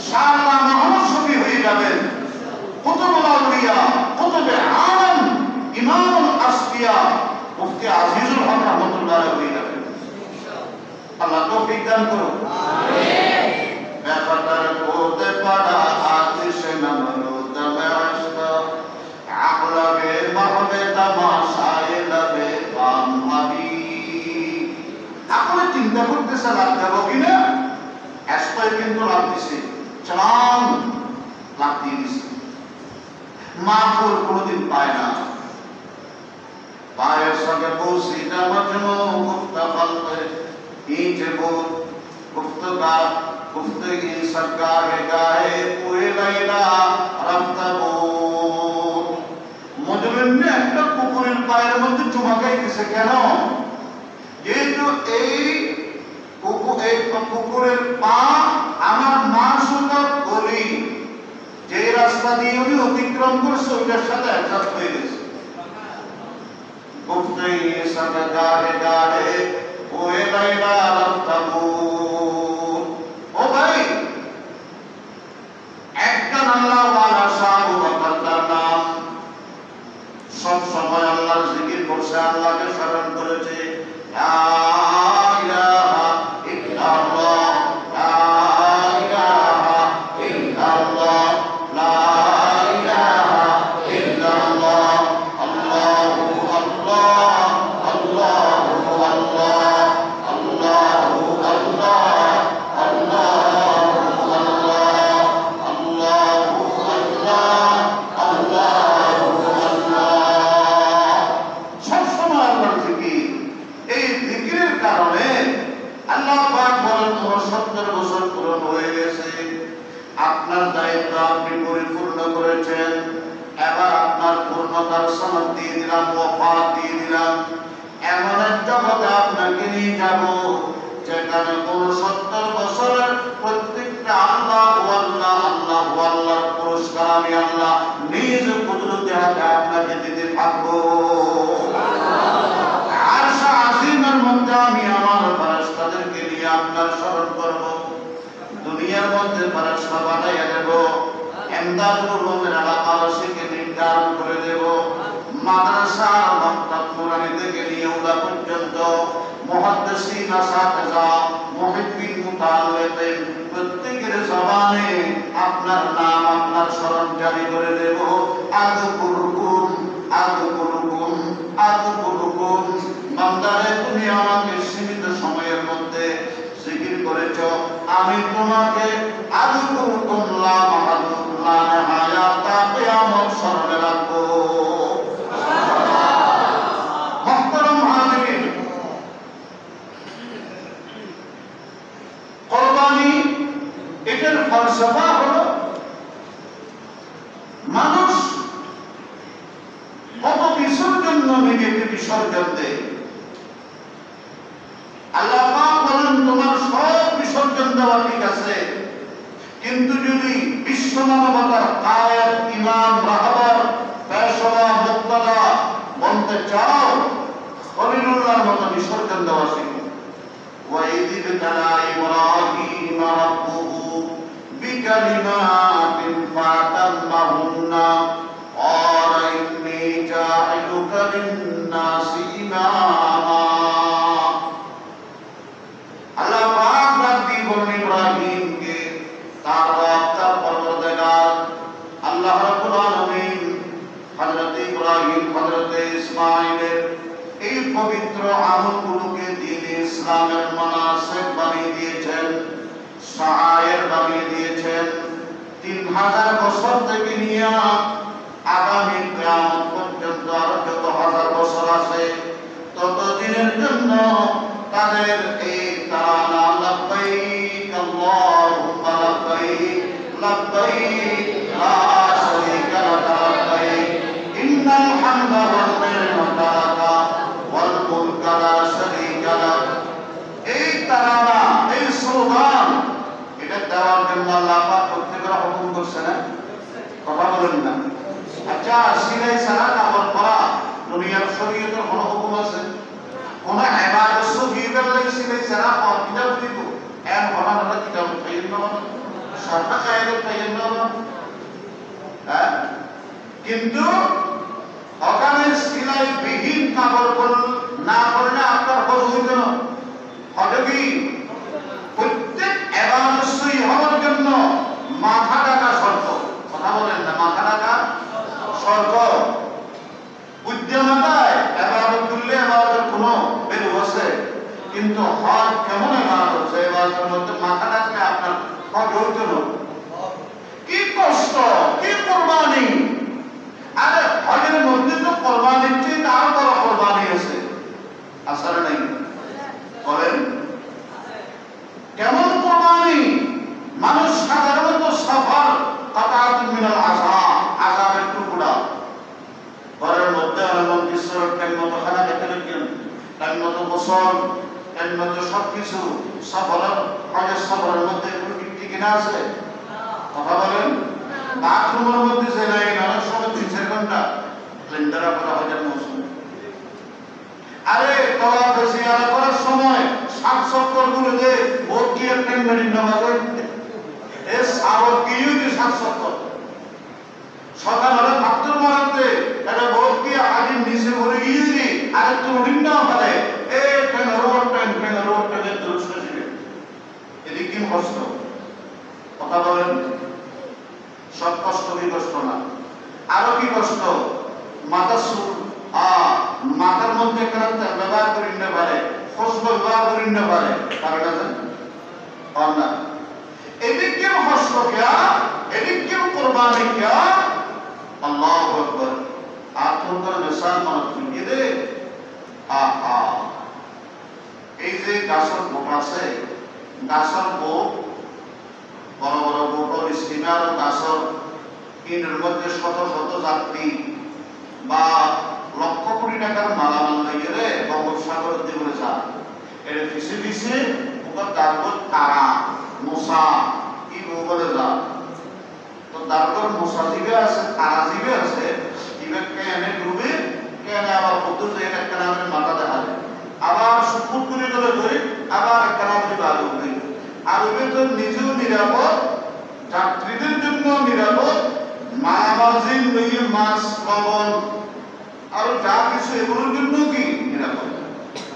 শাহ আল্লাহ মোহাম্মদ শফি হয়ে যাবেন, কুতুবুল আউলিয়া, কুতুবে আলম, ইমামুল আসফিয়া, মুফতি আজিজুল হক রাহমাতুল্লাহ হয়ে যাবেন। আল্লাহ তৌফিক দান করুন। আমিন। বেখাতার কোতে পাড়া আতিশ নমরুদ আশপা আকলা বে মাহবে তামাশায়ে লবে বাম আবি। আকলে চিন্তা করতেছে লাভ দেবো কিনা, অ্যাসপায় কিন্তু লাভ দিছে, চালান লাভ দিয়ে দিছে। মাফুল কোনোদিন পায় না। পায়ের সঙ্গে বসিটা মজনু গুফতা বলতে ইঁচে বোল গুফতগা গুফতগি সরকারে গায়ে পুয়ে লাইলা রাফতা বোল। মজনুনে একটা কুকুরের পায়ের মধ্যে চুমা খাইতেছে কেন? যেহেতু এই কুকুরের পা আমার মাসুদার গলি যে রাস্তা দিয়ে উনি অতিক্রম করছে ওইটার সাথে একসাথ হয়ে গেছে। গুফতে সব গাড়ে গাড়ে ওয়ে লাইলা রাতাবুর। ও ভাই, একজন আল্লাহ ওয়ালা সাহু বাকার নাম সব সময় আল্লাহর জিকির করছে, আল্লাহকে স্মরণ করেছে। লা ইলাহা ইল্লাল্লাহ, লা ইলাহা ইল্লাল্লাহ, লা ইলাহা ইল্লাল্লাহ, আল্লাহু আল্লাহ, আল্লাহু আল্লাহ, আল্লাহু আল্লাহ, আল্লাহু আল্লাহ, আল্লাহু আল্লাহ, আল্লাহু আল্লাহ। সবসময় আল্লাহর জিকির। এই জিকিরের কারণে আল্লাহ পাক বলেন, 70 বছর পূরণ হয়ে গেছে, আপনার দায়িত্ব আপনি পরিপূর্ণ করেছেন, এবার আপনার পূর্ণতার সনদ দিয়ে দিলাম, ওয়াফাত দিয়ে দিলাম। এমন এক জগতে আপনাকে নিয়ে যাব যেখানে 69 বছরের প্রত্যেকটা আল্লাহ আল্লাহ আল্লাহ আল্লাহর পুরস্কার আমি আল্লাহ নিজ কুদরতে হাতে আপনাকে দিতে থাকবো। আরশ আজিমের মধ্যে আমি আমার ফেরেশতাদেরকে নিয়ে আপনার স্মরণ করব। দুনিয়ার মধ্যে ফেরেশতা বানাইয়া দেব, এমদাদুর রুমের এলাকাবাসীকে নির্ধারণ করে দেব। মাদ্রাসা মক্তব নুরানি থেকে নিয়ে উলা পর্যন্ত মুহাদ্দিসিন আসাতিজা মুহিব্বিন মুতাআল্লিকিন প্রত্যেকের জবানে আপনার নাম আপনার স্মরণ জারি করে দেব। আযকুরুকুম আযকুরুকুম আযকুরুকুম। বান্দারে, তুমি আমাকে সীমিত সময়ের মধ্যে জিকির করেছো, আমি তোমাকে আযকুরুকুম লা মাহাদুদ লা নিহায়াতা কিয়ামত স্মরণে রাখবো। মুহতারাম হাজিরিন, কুরবানি এটার ফলসফা হলো মানুষ কত কিছুর জন্য নিজেকে বিসর্জন দেয়। আল্লাহ পাক বলেন, তোমার সব বিসর্জন দেওয়া ঠিক আছে, কিন্তু যদি বিশ্ব মানবতার কায়েদ, ইমাম, রাহবার, ফয়সালা, মুক্তাদা বলতে চাও, খলিলুল্লাহর মতো বিসর্জন দেওয়া শিখো। وَإِذِ ابْتَلَى إِبْرَاهِيمَ رَبُّهُ بِكَلِمَاتٍ فَأَتَمَّهُنَّ قَالَ إِنِّي جَاعِلُكَ لِلنَّاسِ إِمَامًا। আল্লাহ পাক রাব্বি বলেন ইব্রাহিমকে, তার রব তার পরওয়ারদিগার আল্লাহ রাব্বুল আলামিন হযরত ইব্রাহিম, হযরত ইসমাঈলের এই পবিত্র আমলগুলোকে দ্বীন ইসলামের মানাসিক বানিয়ে দিয়েছেন, শাআয়ের বানিয়ে দিয়েছেন। 3000 বছর থেকে নিয়ে আগামী কিয়ামত পর্যন্ত আরো যত হাজার বছর আছে ততদিনের জন্য তাদের এই তারানা লাব্বাইক আল্লাহুম্মা লাব্বাইক লাব্বাইক লা শারীকা লাকা লাব্বাইক ইন্নাল হামদা ওয়ান নি'মাতা লাকা ওয়াল মুলকা লা শারীকা লাক। এই তারানা, এই স্লোগান, এটা দেওয়ার জন্য আল্লাহ পাক প্রত্যেকের হুকুম করছে না? কথা বলেন না? আচ্ছা, সিলাই ছাড়া কাপড় পরা দুনিয়ার শরীয়তের কোনো হুকুম আছে? কোন ইবাদত সুফিদের লাগি সিলাই ছাড়া পর কিতাব দিব এন হনারা কিতাব তাইন না, সরকার কায়দা তাইন না। হ্যাঁ, কিন্তু ওখানে সিলাই বিহীন কাপড় না পরলে আপনার হজ হইত না। হবে কি? প্রত্যেক ইবাদত সই হওয়ার জন্য মাথা ঢাকা শর্ত। কথা বলেন না? মাথা ঢাকা শর্ত। বুদ্ধিমাতায় ইবাদত করলে ইবাদত কোনো বের হচ্ছে, কিন্তু হজ কেমন ইবাদত হচ্ছে? ইবাদতের মধ্যে মাথা ঢাকলে আপনার হজ হইত না। কি কষ্ট, কি কুরবানি! আরে হজের মধ্যে তো কুরবানির চেয়ে আরো বড় কুরবানি আছে, আসলে নাই? বলেন কেমন কুরবানি! মানুষ সাধারণত সফর কাতাতুন মিনাল আযাবের টুকরা ঘরের মধ্যে আনন্দ ঈশ্বর টাইম মতো খানা খেতে রাখেন, টাইম মতো গোসল, টাইম মতো সবকিছু সফরের হজের সফরের মধ্যে কোনো ঠিক কিনা আছে? কথা বলেন। বাথরুমের মধ্যে যে লাইন অনেক সময় 3-4 ঘন্টা লেন্দারা করা হজের মৌসুম। আরে তওয়াফে জিয়ারত করার সময় 7-70 গুলোতে ভোট কি একটা মিনিট নামাজ এ সাওয়ার কিউ কি 7-70 সকালে ফাকতুর মারতে এটা ভোট কি আগে নিচে ভরে গিয়েছি আর একটু উঠিন না পারে এই কেন রোড টাইম দুরুস্ত ছিল এদিক কি কষ্ট কথা বলেন। সব কষ্ট কি কষ্ট না আরো কি কষ্ট মাথা মাথার মধ্যে কেন ব্যবহার করি না পারে ফসল ব্যবহার করি না পারে কারণ আছে না এদিক কেউ কষ্ট क्या এদিক কেউ কুরবানি क्या আল্লাহু আকবার আত্মকর মিশাল মত ফিরে দে আহা এই যে গাছর বোট আছে গাছর বোট বড় বড় বোট স্টিমার গাছর এর মধ্যে শত শত যাত্রী বা লক্ষ কোটি টাকার মালামাল নিয়ে রে বঙ্গোপসাগর দিয়ে যায় এর ফিসে ফিসে ওটা দারগত তারা মুসা কি বলে যা তো দারগত মুসা জিবে আছে তারা জিবে আছে ইবেক কেনে ডুবে কেনে আবার কত যে একটা নামের মাথা দেখা যায় আবার সুপুর করে গেলে ধরে আবার একটা নামের বালু উঠে আর ওই তো নিজেও নিরাপদ যাত্রীদের জন্য নিরাপদ মালামাল নিয়ে মাছ লবণ আর যা কিছু এগুলোর জন্য কি নিরাপদ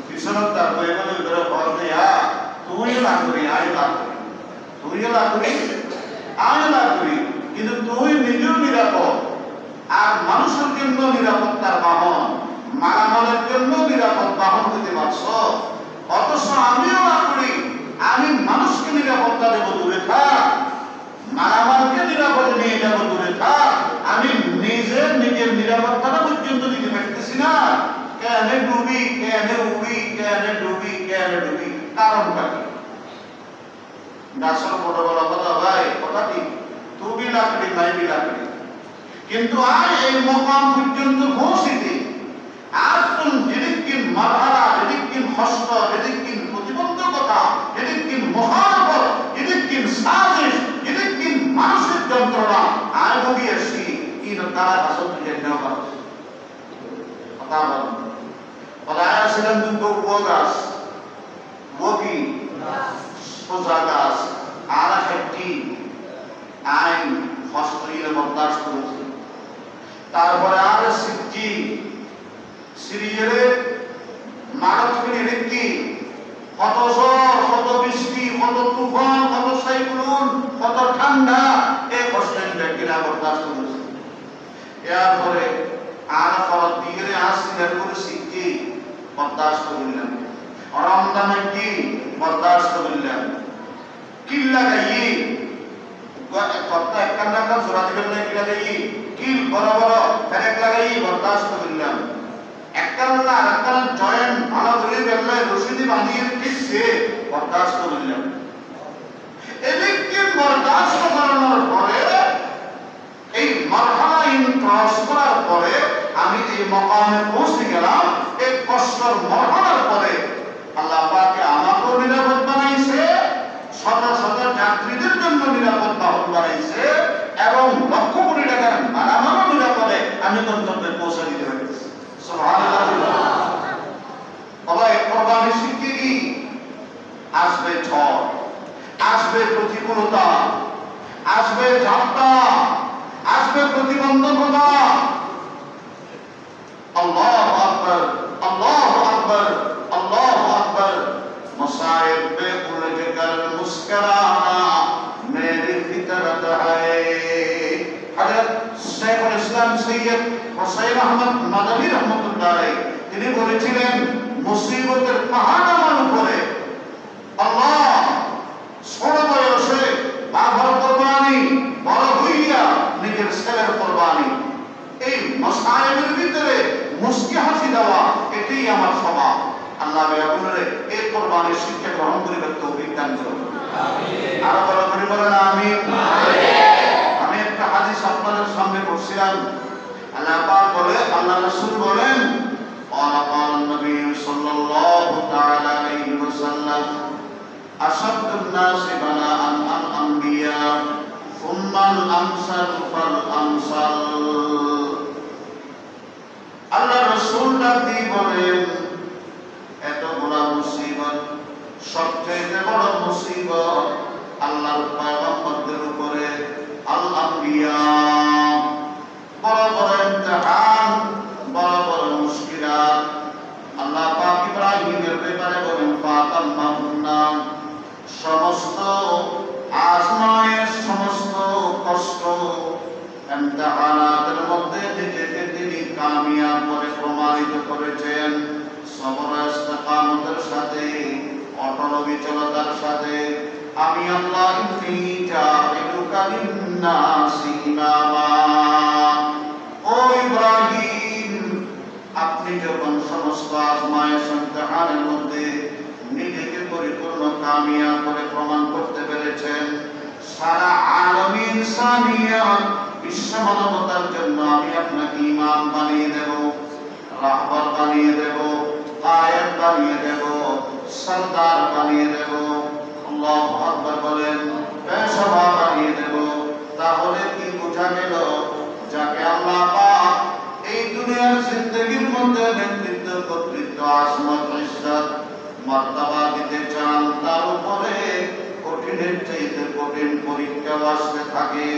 পিছনের তার বলে ধরে বলতে তুই লাভ করি আয় লাভ করি তুই লাভ করি আয় লাভ করি কিন্তু তুই নিজেও নিরাপদ আর মানুষের জন্য নিরাপত্তার বাহন মালামালের জন্য নিরাপদ বাহন দিতে পারছ অথচ আমিও লাভ করি আমি মানুষকে নিরাপত্তা দেবো দূরে থাক মালামালকে নিরাপদে নিয়ে যাবো দূরে থাক আমি নিজের নিরাপত্তাটা পর্যন্ত দিতে পারতেছি না কেন ডুবি কেন উড়ি কেন ডুবি কারণটা কি গাছের বড় বড় কথা ভাই কথা কি তুমি লাকড়ি নাই লাকড়ি কিন্তু আজ এই মকাম পর্যন্ত পৌঁছিতে আজ তুম যেদিকিন মারহারা যেদিকিন হস্ত যেদিকিন প্রতিবন্ধকতা যেদিকিন মহানগর যেদিকিন সাজিশ যেদিকিন মানসিক যন্ত্রণা আয় ভোগী আসি ইন তারা আসল থেকে নেওয়া পারছে কথা বলেন বলায় ছিলেন দুটো গাছ বগি সোজা গাছ আর একটি আইন হস্তইলে বরদাস্ত করেছে তারপরে আর সিদ্ধি সিরিজের মারাত্মক একটি কত ঝড় কত বৃষ্টি কত তুফান কত সাইক্লোন কত ঠান্ডা এই কষ্টের ব্যক্তিরা বরদাস্ত করেছে এরপরে আর ফরত দিয়ে আসিলেন করে সিদ্ধি বরদাস্ত করলেন রমজানে কি বরদাস্ত করলেন কিল্লা গাই কর্তা একখানা জোড়া দিবেন না কিলা গাই কিল বড় বড় ফেরেক লাগাই বরদাস্ত করলেন একখানা আরেকখানা জয়েন্ট ভালো করে বেলায় রশিদি বাঁধিয়ে ঠিকছে বরদাস্ত করলেন এদিকে বরদাস্ত করানোর পরে এই মারহালা ক্রস করার পরে আমি এই মকামে পৌঁছে গেলাম এই কষ্টের মরহালার পরে আল্লাহ পাকে আমাকেও নিরাপদ বানাইছে শত শত যাত্রীদের জন্য নিরাপদ বাহন বানাইছে এবং লক্ষ কোটি টাকার মালামালও নিরাপদে আমি গন্তব্যে পৌঁছে দিতে পেরেছি সুবহানাল্লাহ বাবা কোরবানি শিখতে কি আসবে ঝড় আসবে প্রতিকূলতা আসবে ঝাপটা আসবে প্রতিবন্ধকতা আল্লাহু আকবার আল্লাহু আকবার আল্লাহু আকবার मसाइब पे उलझ कर मुस्कुराना मेरी फितरत है हजरत शेखुल इस्लाम सैयद हुसैन अहमद मदनी रहमतुल्लाह अलैहि তিনি বলেছিলেন মুসিবতের পাহাড় আমার উপরে আল্লাহ ছোট বয়সে বাবার কুরবানি বড় হইয়া নিজের ছেলের কুরবানি এই মসায়েবের ভিতরে মুস্কি হাসি দেওয়া এটাই আমার স্বভাব আল্লাহ বলে এই কুরবানির শিক্ষা গ্রহণ করিবার তৌফিক দান করুন আমিন আর বড় করে বলেন আমিন আমি একটা হাদিস আপনাদের সামনে পড়ছিলাম আল্লাহ পাক বলে আল্লাহ রাসূল বলেন قال النبي صلى الله تعالى عليه وسلم আশাদুন নাসি বালাআন আল আম্বিয়া সুম্মাল আমসাল ফাল আমসাল। আল্লাহ রাসূল নবী বলেন এতগুলা মুসিবত, সবচেয়ে বড় মুসিবত আল্লাহর পয়গম্বরদের উপরে আল আম্বিয়া, বড় বড় ইমতিহান, বড় বড় মুশকিলাত। আল্লাহ পাক ইব্রাহিমের ব্যাপারে বলেন ফাতাম্মাহুন্না, সমস্ত আজমায়েশ, সমস্ত কষ্ট ইমতিহানাতের মধ্যে নিজেকে তিনি কামিয়াব করে প্রমাণিত করেছেন। সবর ইস্তেকামতের সাথে, অটল বিচলতার সাথে। আমি আল্লাহ ইন্নী জাইলুকা লিন-নাসি ইমামা। ও ইব্রাহিম, আপনি যখন সমস্ত আজমায়েশ ইমতিহানের মধ্যে নিজেকে পরিপূর্ণ কামিয়াব করে প্রমাণ করতে পেরেছেন, সারা আলমী ইনসানিয়ত, বিশ্ব মানবতার জন্য আমি আপনাকে ইমাম বানিয়ে দেব, রাহবার বানিয়ে দেব, কায়েদ বানিয়ে দেব, সরদার বানিয়ে দেব। আল্লাহু আকবার বলেন, পেশওয়া বানিয়ে দেব। তাহলে কি বোঝা গেল? যাকে আল্লাহ পাক এই দুনিয়ার জিন্দেগির মধ্যে নেতৃত্ব, কর্তৃত্ব, আজমত, ইজ্জত, মর্তবা দিতে চান, তার উপরে কঠিনের চাইতে কঠিন পরীক্ষা আসতে থাকে।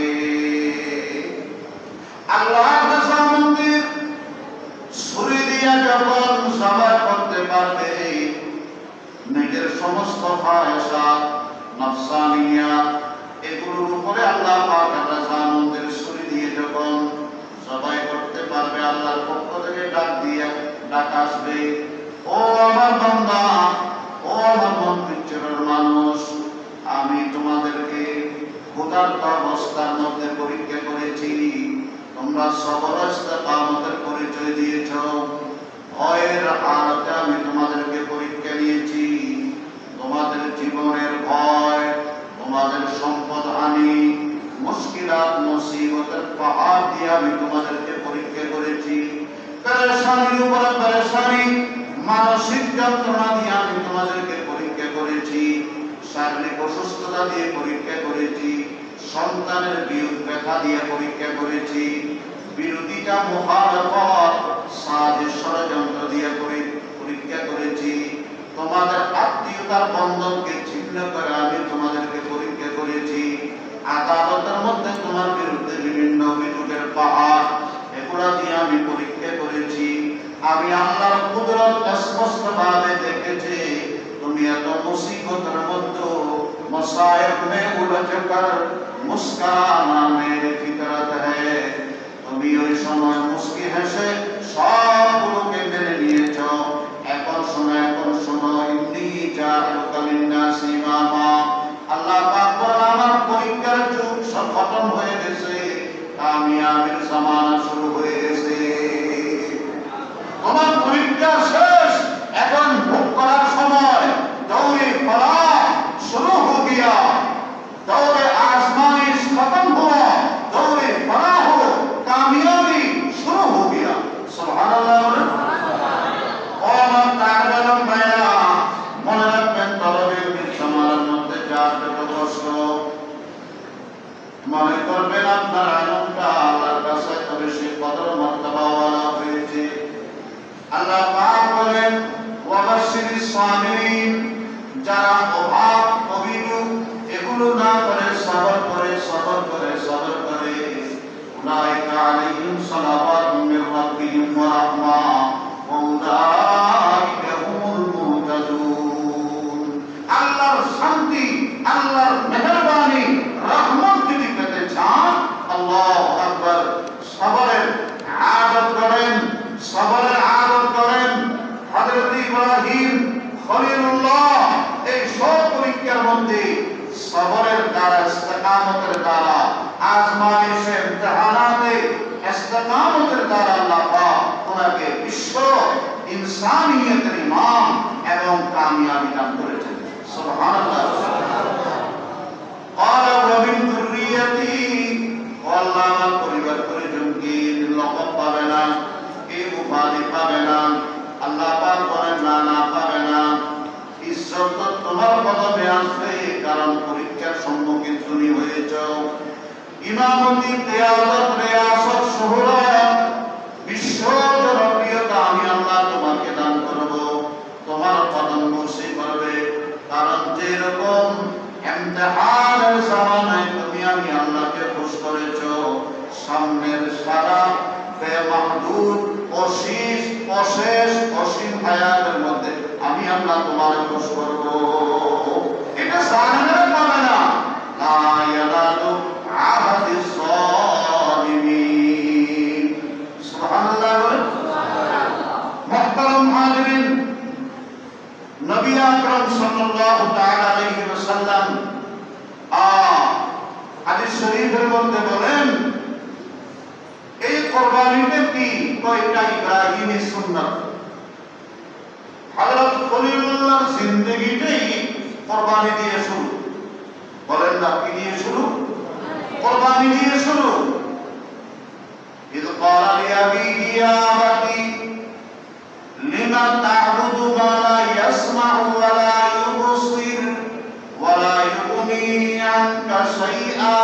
আল্লাহর রাসূলের ছুরি দিয়া যখন জবাই করতে পারবে, নিজের সমস্ত ফায়সা, নফসানিয়া, এগুলোর উপরে আল্লাহ পাক রাসূলের ছুরি দিয়ে যখন জবাই করতে পারবে, আল্লাহর পক্ষ থেকে ডাক আসবে, ও আমার বান্দা, ও আমার মন্ত্রীর মানুষ, আমি তোমাদেরকে ক্ষুধার্ত অবস্থার মধ্যে পরীক্ষা করেছি, তোমরা সবর ইস্তেকামতের পরিচয় দিয়েছ, ভয়ের হালতে আমি তোমাদেরকে পরীক্ষা নিয়েছি, তোমাদের জীবনের ভয়, তোমাদের সম্পদ হানি, মুশকিলাত, মুসিবতের পাহাড় দিয়ে আমি তোমাদেরকে পরীক্ষা করেছি, পেরেশানির উপরে পেরেশানি, মানসিক যন্ত্রণা দিয়ে আমি তোমাদেরকে পরীক্ষা করেছি, শারীরিক অসুস্থতা দিয়ে পরীক্ষা করেছি, সন্তানের বিয়োগ ব্যথা দিয়ে পরীক্ষা করেছি, বিরোধিতা, মুখালফত, সাজিশ, ষড়যন্ত্র দিয়ে পরীক্ষা করেছি, তোমাদের আত্মীয়তার বন্ধনকে ছিন্ন করে আমি তোমাদেরকে পরীক্ষা করেছি, আদালতের মধ্যে তোমার বিরুদ্ধে বিভিন্ন অভিযোগের পাহাড়, এগুলা দিয়ে আমি পরীক্ষা করেছি। আমি আল্লাহর কুদরত স্পষ্টভাবে দেখেছি, তুমি এত মুসিবতের মধ্যে मसाइब में उलझ कर मुस्कुराना मेरी फितरत है। তুমি ওই সময় মুস্কি হেসে সবগুলোকে মেনে নিয়েছ। এখন শোনো ইন্নী জাইলুকা লিন-নাসি ইমামা। আল্লাহ পাক বলেন, আমার পরীক্ষার যুগ সব খতম হয়ে গেছে, কামিয়াবির জামানা শুরু হয়ে গেছে। তোমার পরীক্ষা শেষ, এখন ভোগ করার সময়। দৌড়ে ফলাহ शुरू हो गया, दौरे आजमाइश खत्म हुआ, दौरे फलाह हो, कामयाबी शुरू हो गया। सुभान अल्लाह। और ताकदम भैया মনে রাখবেন, তলবের বিদ্যমানের মধ্যে যার যত কষ্ট, মনে করবেন আপনার আনন্দটা আল্লাহর কাছে এত বেশি কদর মর্তবাওয়ালা হয়েছে। আল্লাহ পাক বলেন, ওয়াবাশশিরিস সাবিরিন, যারা অভাব, অভিযোগ এগুলো না করে সবর করে উলাইকা আলাইহিম সালাওয়াতুম মির রাব্বিহিম ওয়া রাহমা ওয়া উলাইকা হুমুল মুহতাদুন। আল্লাহর শান্তি, আল্লাহর মেহেরবানি, রহমত যদি পেতে চান, আল্লাহু আকবার, সবরের আদত করেন, হযরত ইব্রাহিম খলিলুল্লাহ এই সব পরীক্ষার মধ্যে সবরের দ্বারা, ইস্তেকামতের দ্বারা, আজমাইশে, ইমতিহানাতে ইস্তেকামতের দ্বারা আল্লাহ পাক ওনাকে বিশ্ব ইনসানিয়তের ইমাম এবং কামিয়াবি দান করেছেন। সুবহানাল্লাহ। قال ومن ذريتي, আল্লাহ আমার পরিবার পরিজনকে লকব পাবে না, এই উপাধি পাবে না। আল্লাহ পাক বলেন, না পাবে না, ইজ্জত তোমার কদমে আছে। ইমামতি, কিয়াদত, রিয়াসত, শুহুরত, বিশ্ব জনপ্রিয়তা আমি আল্লাহ তোমাকে দান করব। তোমার কদম বসে করবে, কারণ যেরকম ইমতিহানের জামানায় তুমি আমি আল্লাহকে খুশ করেছো, সামনের সারা বেমাহদুদ অসীম হায়াতের মধ্যে আমি আল্লাহ তোমার খুশ করব। এটা জানেন পাবে না, লা ইয়ালালু আহাদিস সালিমিন। সুবহানাল্লাহ। মুহতারাম হাজিরিন, নবী আকরাম সাল্লাল্লাহু তাআলা আলাইহি ওয়াসাল্লাম হাদিস শরীফের মধ্যে বলেন, এই কুরবানিটা কি? কয়টা ইব্রাহিমের সুন্নাত। হযরত খলিলুল্লাহর জিন্দেগিটাই কুরবানি দিয়ে শুরু। বলেন না, কি দিয়ে শুরু? কুরবানি দিয়ে শুরু। ইয ক্বালা লিআবিহি ইয়া আবাতি লিমা তা'বুদু মা লা ইয়াসমা'ু ওয়া লা ইউবসির ওয়া লা ইউগনি আনকা শাইআ।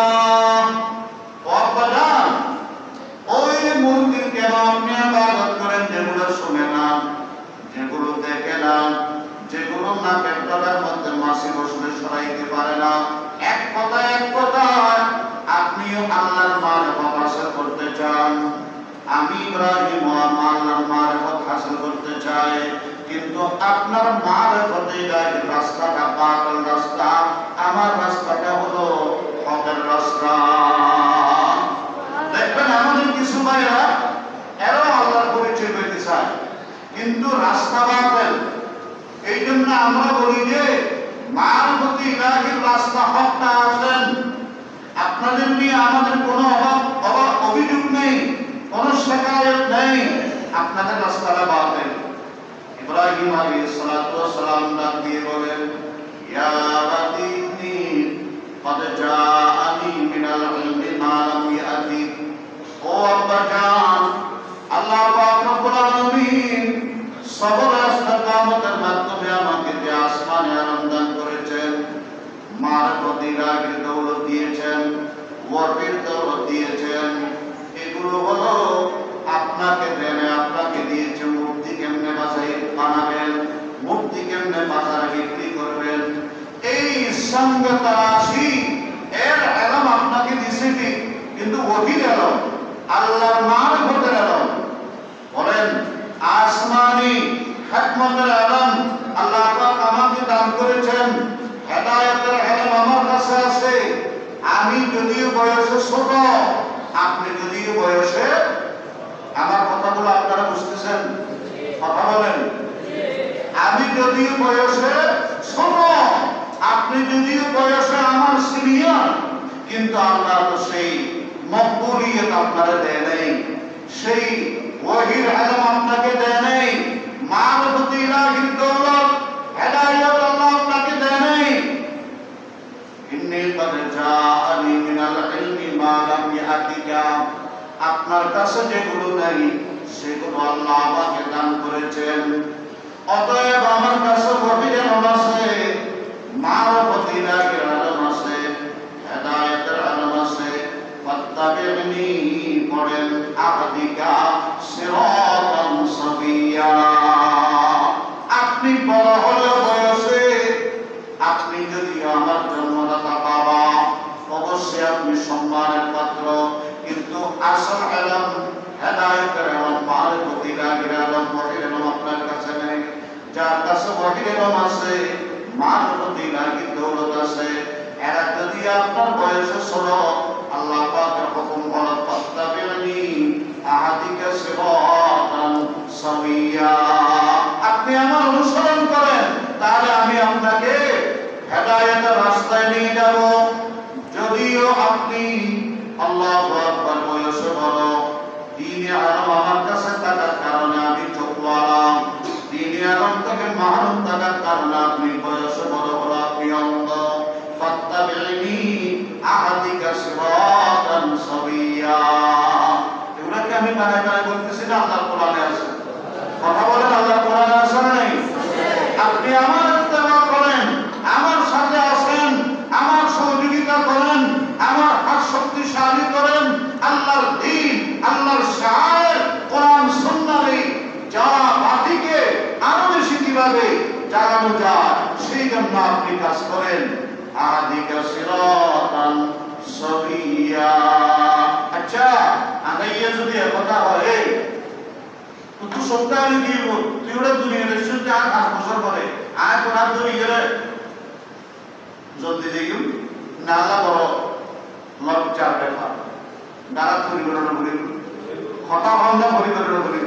ওই মূর্তির কেন আপনি ইবাদত করেন যেগুলো শুনে না, যেগুলো দেখে না, যেগুলো না পেটটার মধ্যে মাছি বসলে সরাইতে পারে না। এক কথা আপনিও আল্লাহর মারিফত হাসিল করতে চান, আমি ইব্রাহিম আল্লাহর মারিফত হাসিল করতে চাই, কিন্তু আপনার মারিফতে গায়ের রাস্তাটা বাতিল রাস্তা, আমার রাস্তাটা হলো হকের রাস্তা। দেখবেন আমাদের কিছু ভাইরা এরাও আল্লাহর পরিচয় পেতে চায়, কিন্তু রাস্তা বাতিল। এই জন্য আমরা বলি যে মারফতি ইলাহির রাস্তা হকটা আসেন। আপনাদের নিয়ে আমাদের কোনো অভিযোগ নেই, কোনো শিকায়ত নেই, আপনাদের রাস্তাটা বাতিল। ইব্রাহিম আলাইহিস সালাতু ওয়াস সালাম ডাক দিয়ে বলেন, ইয়া আবাতি ইন্নী ক্বাদ জাআনি মিনাল ইলমি মা লাম ইয়াতিক। ও আব্বা জান, আল্লাহ পাক রব্বুল আলামিন সবর রাস্তা কিয়ামতের মাধ্যমে আমাকে যে আসমানে আরাম দান করেছেন, মারফত ইলাহির দৌলত দিয়েছেন, ওয়াহির দৌলত দিয়েছেন, এগুলো হলো আপনাকে দেন, আপনাকে দিয়েছে। মূর্তি কেমনে বানাবেন, মূর্তি কেমনে বাজারে বিক্রি করবেন, এই সঙ্গে তারাশি এর এলম আপনাকে দিয়েছে ঠিক, কিন্তু ওহির এলম, আল্লাহর মারফতের এলম, বলেন আসমানি হিকমতের এলম আল্লাহ পাক আমাকে দান করেছেন। হেদায়েতের এলম আমার কাছে আছে। আমি যদিও বয়সে ছোট, আপনি যদিও বয়সে, আমার কথাগুলো আপনারা বুঝতেছেন? কথা বলেন। আমি যদিও বয়সে ছোট, আপনি যদিও বয়সে আমার সিনিয়র, কিন্তু আল্লাহ তো সেই মকবুলিয়ত আপনারা দেয় নাই, সেই ওয়াহির ইলম আপনাকে দেয় নাই, মারফতি ইলাহির দৌলত হেদায়েত আল্লাহ আপনাকে দেয় নাই। ইন্নী ক্বাদ জাআনি মিনাল ইলমি মা লাম ইয়াতিকা। আপনার কাছে যেগুলো নাই সেগুলো আল্লাহ আমাকে দান করেছেন। অতএব আমার কাছে ওয়াহির ইলম আছে, মারফতি ইলাহির ইলম আছে, হেদায়েতের ইলম আছে। ফাত্তাবি'নি পড়েন, আহদিকা সিরাতান সাবিয়্যা। আপনি বড় হলে বয়সে, আপনি যদি আমার জন্মদাতা বাবা, অবশ্যই আপনি সম্মানের পাত্র, কিন্তু আসল ইলম, হেদায়েতের ইলম, মারফতি ইলাহির ইলম, ওয়াহির ইলম আপনার কাছে নেই। যার কাছে ওয়াহির ইলম আছে, মারফতি ইলাহির দৌলত আছে, এরা যদি আপনার বয়সে ছোট, আল্লাহ পাকের হুকুম হলো ফাত্তাবি'নি আহদিকা সিরাতান সাবিয়্যা। আপনি আমার অনুসরণ করেন, তাহলে আমি আপনাকে হেদায়েতের রাস্তায় নিয়ে যাব। যদিও আপনি আল্লাহু আকবার বয়সে বড়, দ্বীনে আলম আমার কাছে থাকার কারণে আমি চোখওয়ালা, দ্বীনে আলম থেকে মাহরুম থাকার কারণে আপনি বয়সে বড় হলো, আপনি অন্ধ। ফাত্তাবি'নি আহদিকা সিরাতান সাবিয়্যা। এগুলোকে আমি বানায় বলতেছি না, আল্লাহর কোরআনে আছে। কথা বলেন, আল্লাহর কোরআনে আছে না নেই? আপনি আমার ইত্তেবা করেন, আমার সাথে আসেন, আমার সহযোগিতা করেন, আমার হাত শক্তিশালী যদি একথা হয় তুই সপ্তাহে কি তুই ওটা দুনিয়া দেখছিস যে আর 5 বছর পরে আর তোরা ধরে গেলে জলদি যাই নালা বড় লজ্জার ব্যাপার দ্বারা পরিবর্তন করি কথা ভাবনা পরিবর্তন করি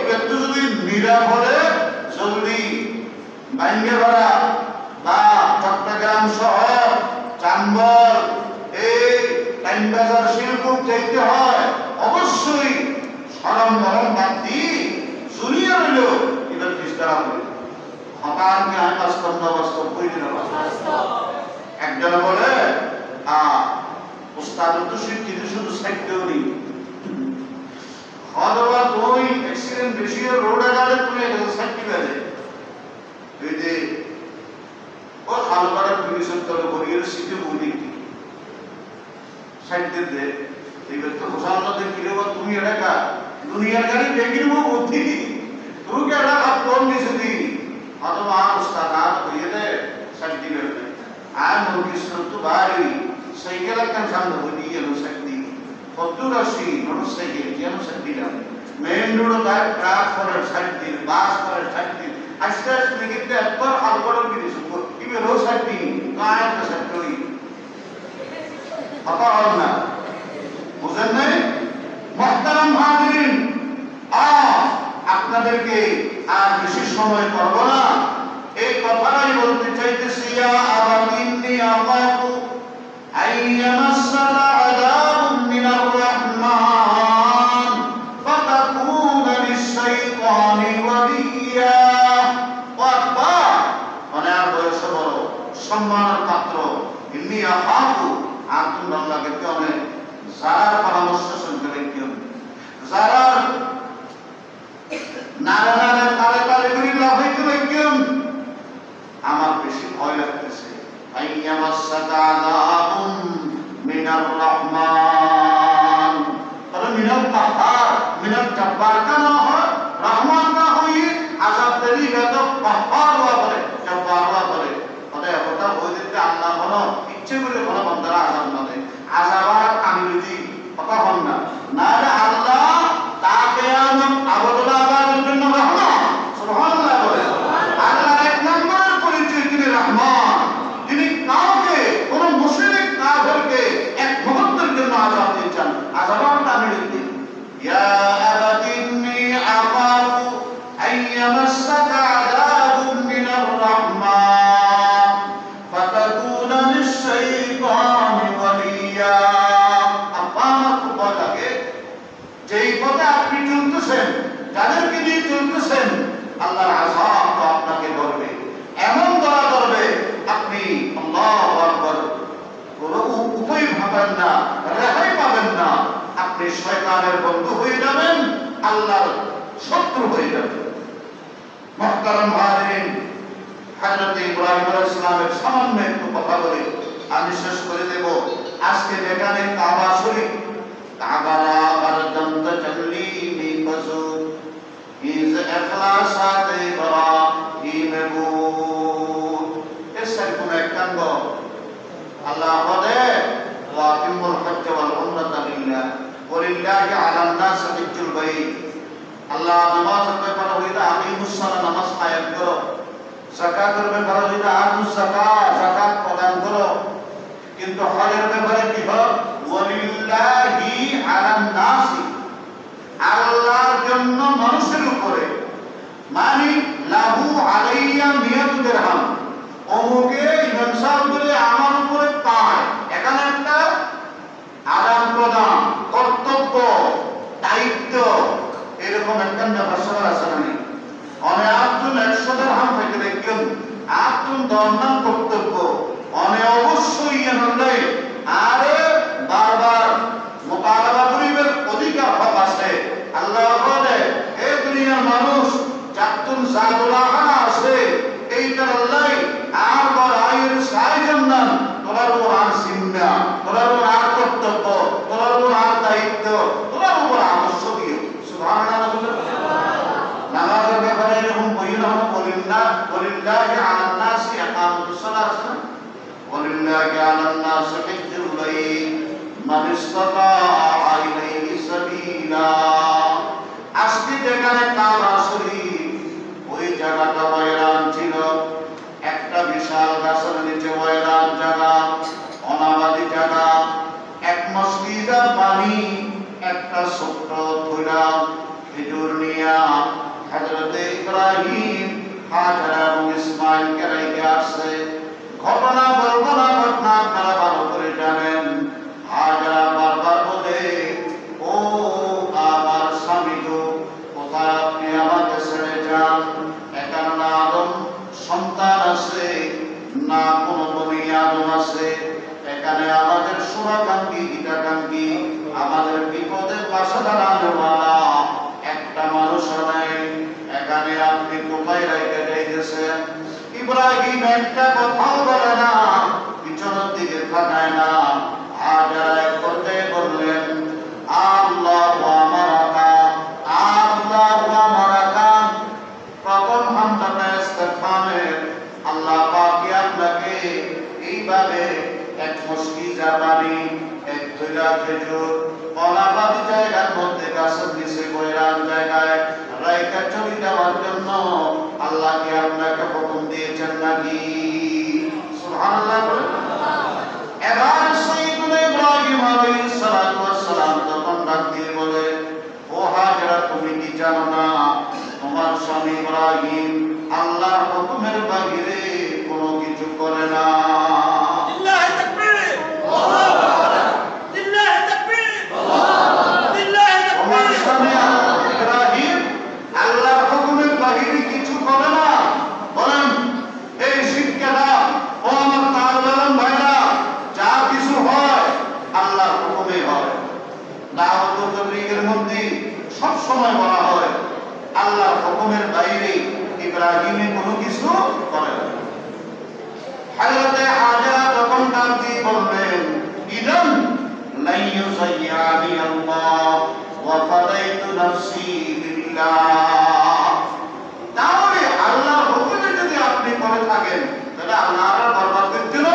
এবার তুই যদি নিরাপদে জলদি বাইঙ্গে ভরা বা চট্টগ্রাম শহর চান্দর এই টাইম বাজার শিল্পুর যাইতে হয় অবশ্যই সরম গরম বাদ দিয়ে জুনিয়া রইল এবার বিস্তার হবে হঠাৎ আমি বাস্তব না বাস্তব বই দিল একজন বলে উস্তাদ তো শিক্ষিত শুধু সাহিত্যও নেই হয়তোবা তুই অ্যাক্সিডেন্ট বেশি রোড আগালে তুমি সাহিত্য বেড়ে তুই যে ও হালকাটা পুলিশের তলে বলিয়ে শিখে বলি সাহিত্যের দে এবার তো ঘোষণা দেখিলে তুমি এটা দুনিয়ার গাড়ি বেগির বুদ্ধি তুমি কে এটা কোন দিছে দি অথবা উস্তাদ আর হইয়ে দে সার্টিফিকেট আর মুকিস তো ভাই সাইকেল একটা সামনে হইয়ে গেল সাইকেল কত রাশি মোটরসাইকেল যেন সাইকেল মেন রোড গায় ট্রাক করে সাইকেল বাস করে সাইকেল আস্তে আস্তে কিন্তু এত আলগড় বিদেশ ইবে রো সাইকেল কায় তো সাইকেল কথা হল না বুঝেন নাই মুহতারাম হাজিরিন আপনাদেরকে আর বেশি সময় করব না এই কথাটাই বলতে চাইতেছি ইয়া আবাদিন্নি আকাফু আইয়ামাসসানা আযাবুন মিনার রাহমান ফাতাকুনা লিশ-শাইতানি ওয়ালিয়া ওয়াবা মানে আর বয়স বড় সম্মানের পাত্র ইন্নি আকাফু আর তুমি আল্লাহকে কেমন যারা পরামর্শ শুনতে কেমন যারা নারে নারে তারে তারে করি লাভ হইতে কেমন আমার বেশি ভয় লাগতেছে আইয়ামাসসাতাআযাবুন মিনার রহমান তাহলে মিনাল কাহ্হার মিনাল জব্বার কা না হয় রহমান কা হই আযাব দেরি তো কাহ্হার হওয়া করে জব্বার হওয়া করে তাহলে কথা হই দিতে আল্লাহ বলো ইচ্ছে করে বলো বান্দারা আযাব না দেয় আযাব আর আমি যদি কথা হন না নারে আল্লাহ তা কিয়ামত আবদুল আবাদের জন্য রহমান সুবহানাল্লাহ বলে আল্লাহ এক নম্বর পরিচয় তিনি রহমান তিনি কাউকে কোন মুশরিক কাফেরকে এক মুহূর্তের জন্য আযাব দিচ্ছেন আযাব আমি দিই ইয়া আবাদিন্নি আখাফু আইয়ামাসসাকা আযাবুন মিনার রাহমান ফাতাকুনা লিশ-শাইতানি ওয়ালিয়া আপনার খুব ভয় লাগে যেই পথে আপনি চলতেছেন যাদেরকে নিয়ে চলতেছেন আল্লাহর আযাব তো আপনাকে ধরবে এমন ধরা ধরবে আপনি আল্লাহু আকবার কোনো উপায় পাবেন না রেহাই পাবেন না আপনি শয়তানের বন্ধু হয়ে যাবেন আল্লাহর শত্রু হয়ে যাবেন মুহতারাম হাজিরিন হযরত ইব্রাহিম আলাইহিস সালামের সামান্য একটু কথা বলে আমি শেষ করে দেব আজকে যেখানে কাবা শরীফ কাবারা বারদন্ত জল্লিমি বজুদ ইজ ইখলাসাত ইব্রাহিম বুদ এসের কোন একটাঙ্গ আল্লাহ বলে ওয়াকিমুল হজ্জ ওয়াল উমরাতা লিল্লাহ ওয়ালিল্লাহি আলান নাস হিজ্জুল বাইত আল্লাহ নামাজের ব্যাপারে হইতা আকিমুস সালাত নামাজ কায়েম করো যাকাতের ব্যাপারে হইতা আতুস যাকাত যাকাত প্রদান করো কিন্তু হজের ব্যাপারে কি হয় ওয়ালিল্লাহি আলান নাস আল্লাহর জন্য মানুষের উপরে মানে লাহু আলাইয়া মিয়াতু দিরহাম ওমুকে ইমাম সাহেব বলে আমার উপরে পায় এখানে একটা আদান প্রদান কর্তব্য দায়িত্ব এরকম একটা ব্যাপার আছে না অনেক আব্দুল 100 দিরহাম থেকে দেখুন আব্দুল দরনাম কর্তব্য অনেক অবশ্যই এনলে আরে বারবার মুতালাবা করিবার অধিকার হক আছে আল্লাহ বলে এই দুনিয়ার মানুষ যাতুন জাদুলাহানা আছে এইটার আল্লাহ আর বড় আয়ের সাইজান্নান তোলার উপর আর সিন্না তোলার উপর আর কর্তব্য তোলার উপর আর দায়িত্ব তোলার উপর আবশ্যকীয় সুবহানাল্লাহ নামাজের ব্যাপারে এরকম বইল হলো ওয়ালিল্লাহি আলান নাসি ইকামুস সালাত ওয়ালিল্লাহি আলান নাসি হিজ্জুল বাইত মান ইসতাতাআ ইলাইহি সাবিলা যেখানে কাবা শরীফ, ওই জায়গাটা ময়দান ছিল, একটা বিশাল গাছের নিচে ময়দান জায়গা, অনাবাদী জায়গা, এক মসজিদের পানি, একটা ছোট্ট থুরা খেজুর নিয়া হযরত ইব্রাহিম হাজর এবং ইসমাইলকে রেখে আসছে। ঘটনা বলবো না, ঘটনা আপনারা ভালো করে জানেন। হাজরা বারবার বলে, ও আমার স্বামী গো, কোথায় আপনি আমাকে ছেড়ে যান? এখানে না আদম সন্তান আছে, না কোনো বনি আদম আছে। এখানে আমাদের শুভাকাঙ্ক্ষী, হিতাকাঙ্ক্ষী, আমাদের বিপদের পাশে দাঁড়ানোওয়ালা একটা মানুষ নেই। এখানে আপনি কোথায় রেখে যাইতেছেন? ইব্রাহিম একটা কথাও বলে না, পিছনের দিকে তাকায় না। হাজরা এক পর্যায়ে বললেন, আল্লাহু আমারাকা, আল্লাহু আমারাকা। প্রথম হামদাটা ইস্তেগফারের, আল্লাহ পাক আপনাকে এইভাবে এক মসজিদা পানি, এক ধৈরা খেজুর, অনাবাদী জায়গার মধ্যে গাছের নিচে বৈরান জায়গায় রাইকা চলে যাওয়ার জন্য আল্লাহ কি আপনাকে হুকুম দিয়েছেন নাকি? সুবহানাল্লাহ বলেন। এবার সাইয়্যিদুনা ইব্রাহিম আলাইহিস সালাতু ওয়াস সালাম তখন ডাক দিয়ে বলে, ও হাজরা, তুমি কি জানো না তোমার স্বামী ইব্রাহিম আল্লাহর হুকুমের বাইরে কোনো কিছু করে না? লিল্লাহি তাকবীর, আল্লাহু আকবার, লিল্লাহি তাকবীর, লিল্লাহি তাকবীর। তোমার স্বামী ইব্রাহিম আল্লাহর হুকুমের বাইরে কিছু করে না। বলেন, এই শিক্ষাটা ও আমার তালেবান ভাইরা, যা কিছু হয় আল্লাহর হুকুমে হয়। দাওয়াতুল তাবলীগের মধ্যে সব সময় বলা হয় আল্লাহর হুকুমের বাইরে ইব্রাহিমে কোনো কিছু করে না। হযরত হাজরা তখন ডাক দিয়ে বললেন, ইদান লা ইউযায়্যানি আল্লাহ ওয়া ফাদাইতু নাফসি লিল্লাহ। তাহলে আল্লাহর হুকুমে যদি আপনি করে থাকেন, তাহলে আল্লাহর বরবাদের জন্য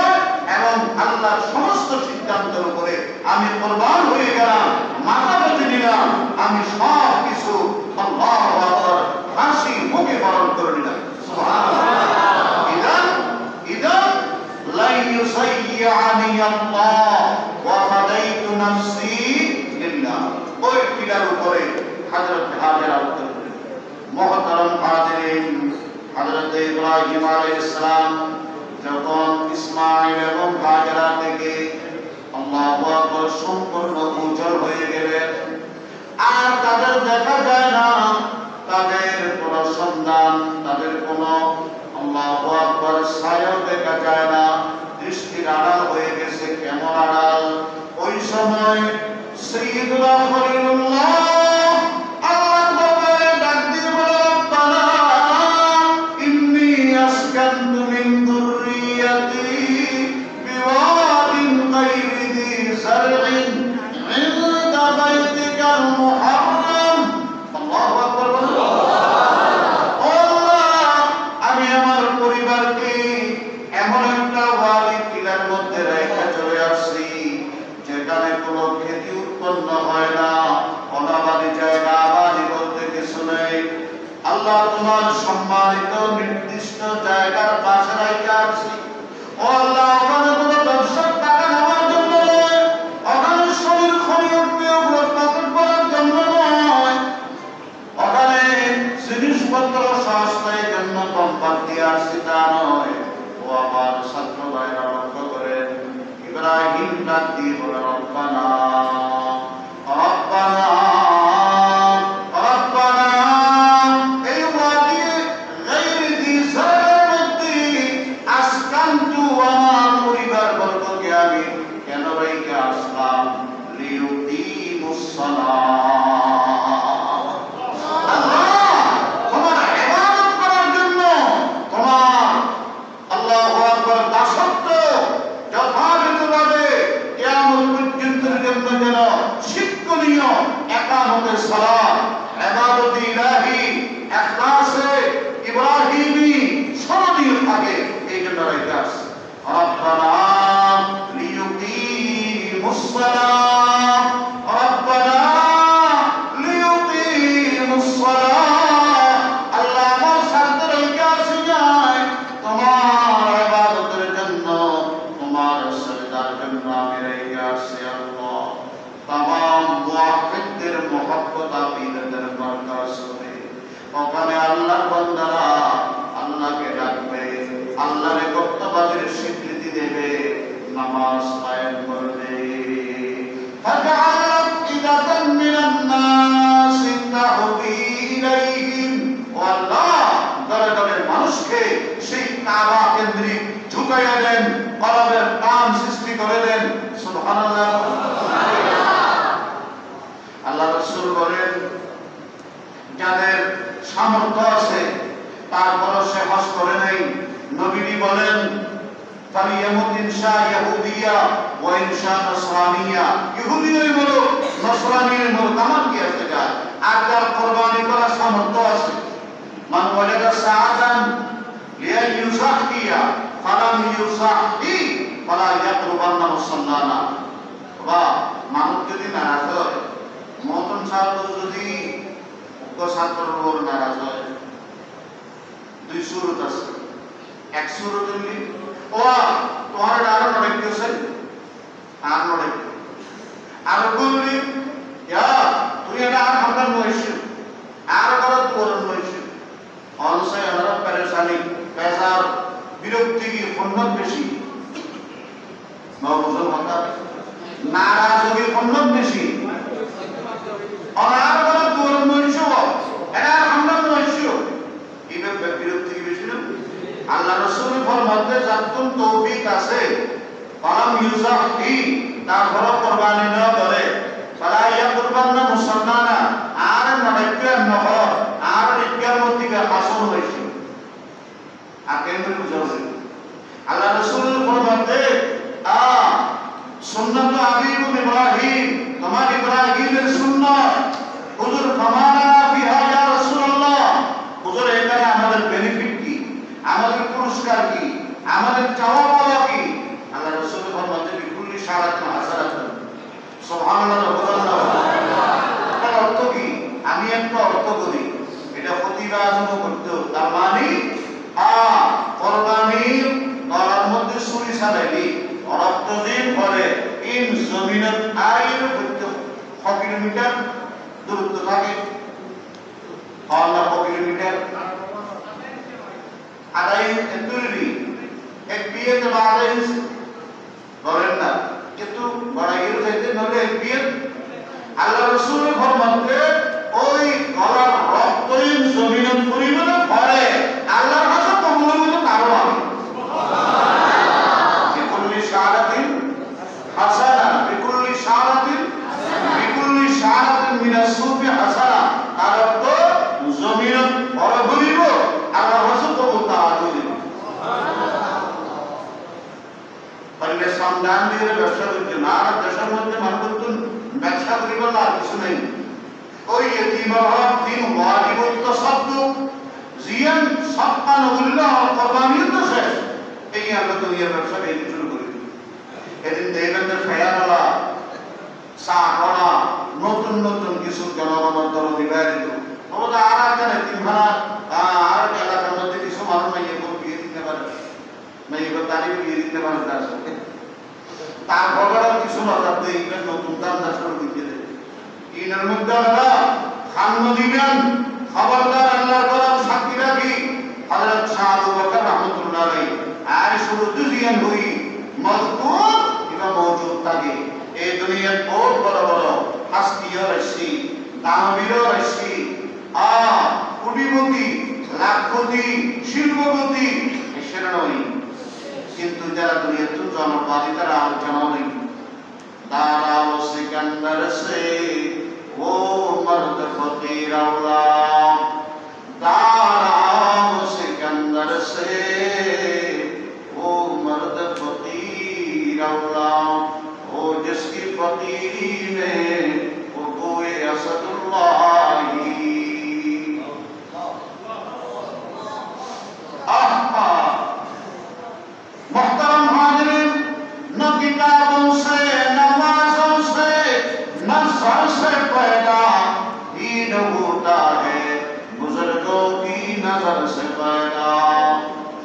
এবং আল্লাহর সমস্ত সিদ্ধান্তের উপরে আমি কুরবান হয়ে গেলাম, মাথা পেতে নিলাম, আমি সব কিছু আল্লাহু আকবার হাসি মুখে পালন করে নিলাম। সুবহানাল্লাহ। ইদান লা ইউযায়্যানি আল্লাহ ওয়া ফাদাইতু নাফসি লিল্লাহ। ওই পিলার উপরে হযরত হাজরা উত্তর দিলেন। মুহতারাম হাজিরিন, হযরত ইব্রাহিম আলাইহিস সালাম যখন ইসমাইল এবং হাজরা থেকে আল্লাহু আকবার সম্পূর্ণ উজ্জ্বল হয়ে গেলেন, আর তাদের দেখা যায় না, তাদের কোনো সন্ধান, তাদের কোনো আল্লাহু আকবার ছায়া দেখা যায় না, দৃষ্টির আড়াল হয়ে গেছে। কেমন আড়াল? ওই সময় সাইয়্যিদুনা খলিলুল্লাহ আল্লাহর দরবারে ডাক দিয়ে বলে, রব্বানা ইন্নী আসকানতু মিন যুররিয়াতি বিওয়াদিন গায়রি যী যারইন ইনদা বাইতিকাল মুহাররাম। আল্লাহু আকবার। আল্লাহ, আমি আমার পরিবারকে এমন একটা ওয়াদি টিলার মধ্যে রেখে চলে আসছি যেখানে কোনো খেতি উৎপন্ন হয় না, অনাবাদী জায়গা, আবাদি বলতে কিছু নেই। আল্লাহ, তোমার সম্মানিত নির্দিষ্ট জায়গার পাশে রেখে আসছি। ও আল্লাহ, ওখানে কোনো ব্যবসার টাকা নেওয়ার জন্য নয়, ওখানে শরীর খনি উৎপন্ন করার জন্য নয়, ওখানে জিনিসপত্র সস্তায় জন্য কোম্পানি দিয়ে আসছি তা নয়। ও আমার ছাত্র ভাইরা লক্ষ্য করেন, ইব্রাহিম ডাক দিয়ে বলে, রব্বানা রব্বানা রব্বানা, এই ওয়াদি গায়রি যী যারইন মধ্যে মোহাব্বত আকিদাতের মার্কাজ হবে। ওখানে আল্লাহর বান্দারা আল্লাহকে ডাকবে, আল্লাহর কর্তব্যের স্বীকৃতি দেবে, নামাজ কায়েম করবে। ফাজআল ইদাতান মিনান নাস তাহবি ইলাইহিম, ও আল্লাহ দলে দলে মানুষকে সেই কাবা কেন্দ্রিক ঝুঁকাইয়া দেন, কলবের টান সৃষ্টি করে দেন। সুবহানাল্লাহ। আল্লাহ রাসূল বলেন, যাদের সামর্থ্য আছে তারপরও সে হজ করে নাই, নবীজি বলেন ফালিয়ামুত ইনশা ইয়াহুদিয়া ওয়া ইনশা নাসরানিয়া, ইহুদিই বলো নসরানিই বলো, আমার কি আছে যায়। আর যার কুরবানি করার সামর্থ্য আছে, মান ওয়ালাদা সাআতান লিয়া ইউসাহিয়া ফালাম ইউসাহি ফালা ইয়াকরুবান্না মুসাল্লানা। বা মানুষ যদি নারাজ হয়, মতন ছাত্র যদি ছাত্রের উপর নারাজ হয়, দুই সুরত আছে। এক সুরত হইলি ও তোমার আরো নড়ে কেছে আর নড়ে, আর বললি ইয়া তুই এটা আর হামলা নইছিস, আর বড় তোর নইছিস। অনসাই আমরা পেরেশানি, বেজার, বিরক্তি কি ফন্নত বেশি, নবুজন কথা নারাজগি ফন্নত বেশি। আর বড় তোর নইছিস, এটা হামলা নইছিস, এই বিরক্তি কি বেশি না? আল্লাহ রাসূল ফরমাতে যাতুন তৌফিক আছে, ফালাম ইউসাহি, তারপর কুরবানি না করে, ফালা ইয়াকুরবান্না মুসাল্লানা, আর নড়াইতে নহ, আর ইজ্ঞার মধ্যে হাসন হইছে। আর কেমন বুঝাছে আল্লাহ রাসূল ফরমাতে সুন্নাত আবিবু ইব্রাহিম, তোমার ইব্রাহিমের সুন্নাত, হুজুর ফামানা বিহা ইয়া রাসূলুল্লাহ, হুজুর এখানে আমাদের বেনিফিট কি, আমাদের পুরস্কার কি, আমাদের চাওয়া পাওয়া কি? আল্লাহ রাসূল ফরমাতে বিকুল্লি শারাতিন হাসানাতুন। সুবহানাল্লাহ। এর অর্থ কি? আমি একটা অর্থ করি, এটা প্রতিবাদন করতে হবে। তার মানে কুরবানি করার মধ্যে সুরি সালাইলি রক্ত দিন পরে ইন জমিনত আইর করতে 6 কিলোমিটার দূরত্ব থাকে, 6 কিলোমিটার আড়াই তুলবি এক বিয়ে তো আড়াই বলেন না, কিন্তু বড়াইয়ের চাইতে নলে এক বিয়ে। আল্লাহ রাসূল ফরমাতে ওই গলার রক্তহীন জমিনের পরিমাণে ভরে আল্লাহর কাছে কবুল হইবে তারও আমি। বিকুল্লি শারাতিন হাসানা, বিকুল্লি শারাতিন মিনাস সুফি হাসানা, তার অর্থ জমিনের ভরে হইব আল্লাহর কাছে কবুল তার হইবে। তাহলে সন্ধান দিয়ে ব্যবসা করতে না, আর দেশের মধ্যে মানুষ ব্যবসা করিবার আর কিছু নেই। ওই ইতিমার দিন ওয়াজিবুত তাসাদ্দুক, জিয়ান সাদকা নবুল্লাহ কুরবানিও তো শেষ। এই আমরা দুনিয়ার ব্যবসা এই শুরু করি। এদিন দেবেন্দ্র ফায়ারওয়ালা সাহারা নতুন নতুন কিছু জনগণের দল নিবাই দিল। ওটা আর একটা তিনখানা আর এলাকার মধ্যে কিছু মানুষ নাই এগুলো বিয়ে দিতে পারে না, এগুলো তারিখ বিয়ে দিতে পারে তার সাথে। তার বড় কিছু নজর দিয়ে এইবার নতুন দাম দাস করে দিতে দেবে। ইনের মধ্যে আমরা খান্ন দিবেন, খবরদার আল্লাহর কলাম সাক্ষী রাখি। হযরত শাহ আবু বকর রাহমাতুল্লাহ আলাইহি আর শুরু দুজিয়ান হই মজকুর কিবা মওজুদ থাকে। এই দুনিয়ার বহুত বড় বড় হাস্তিও রয়েছে, দানবীরও রয়েছে, কোটিপতি, লাখপতি, শিল্পপতি, সেটা নয়। কিন্তু যারা দুনিয়ার জনপাতি তারা আলোচনা নেই। দারাও সিকান্দার সে ও মর্দ ফকির আওলা, দারাও সিকান্দার সে ও মর্দ ফকির আওলা, ও जिसकी फकीरी में वो कोई असदुल्लाही। मोहतरम हाज़िरीन, न किताबों से, नमाज़ों से, न सर से पैदा दीन होता है, बुजुर्गों की नजर से पैदा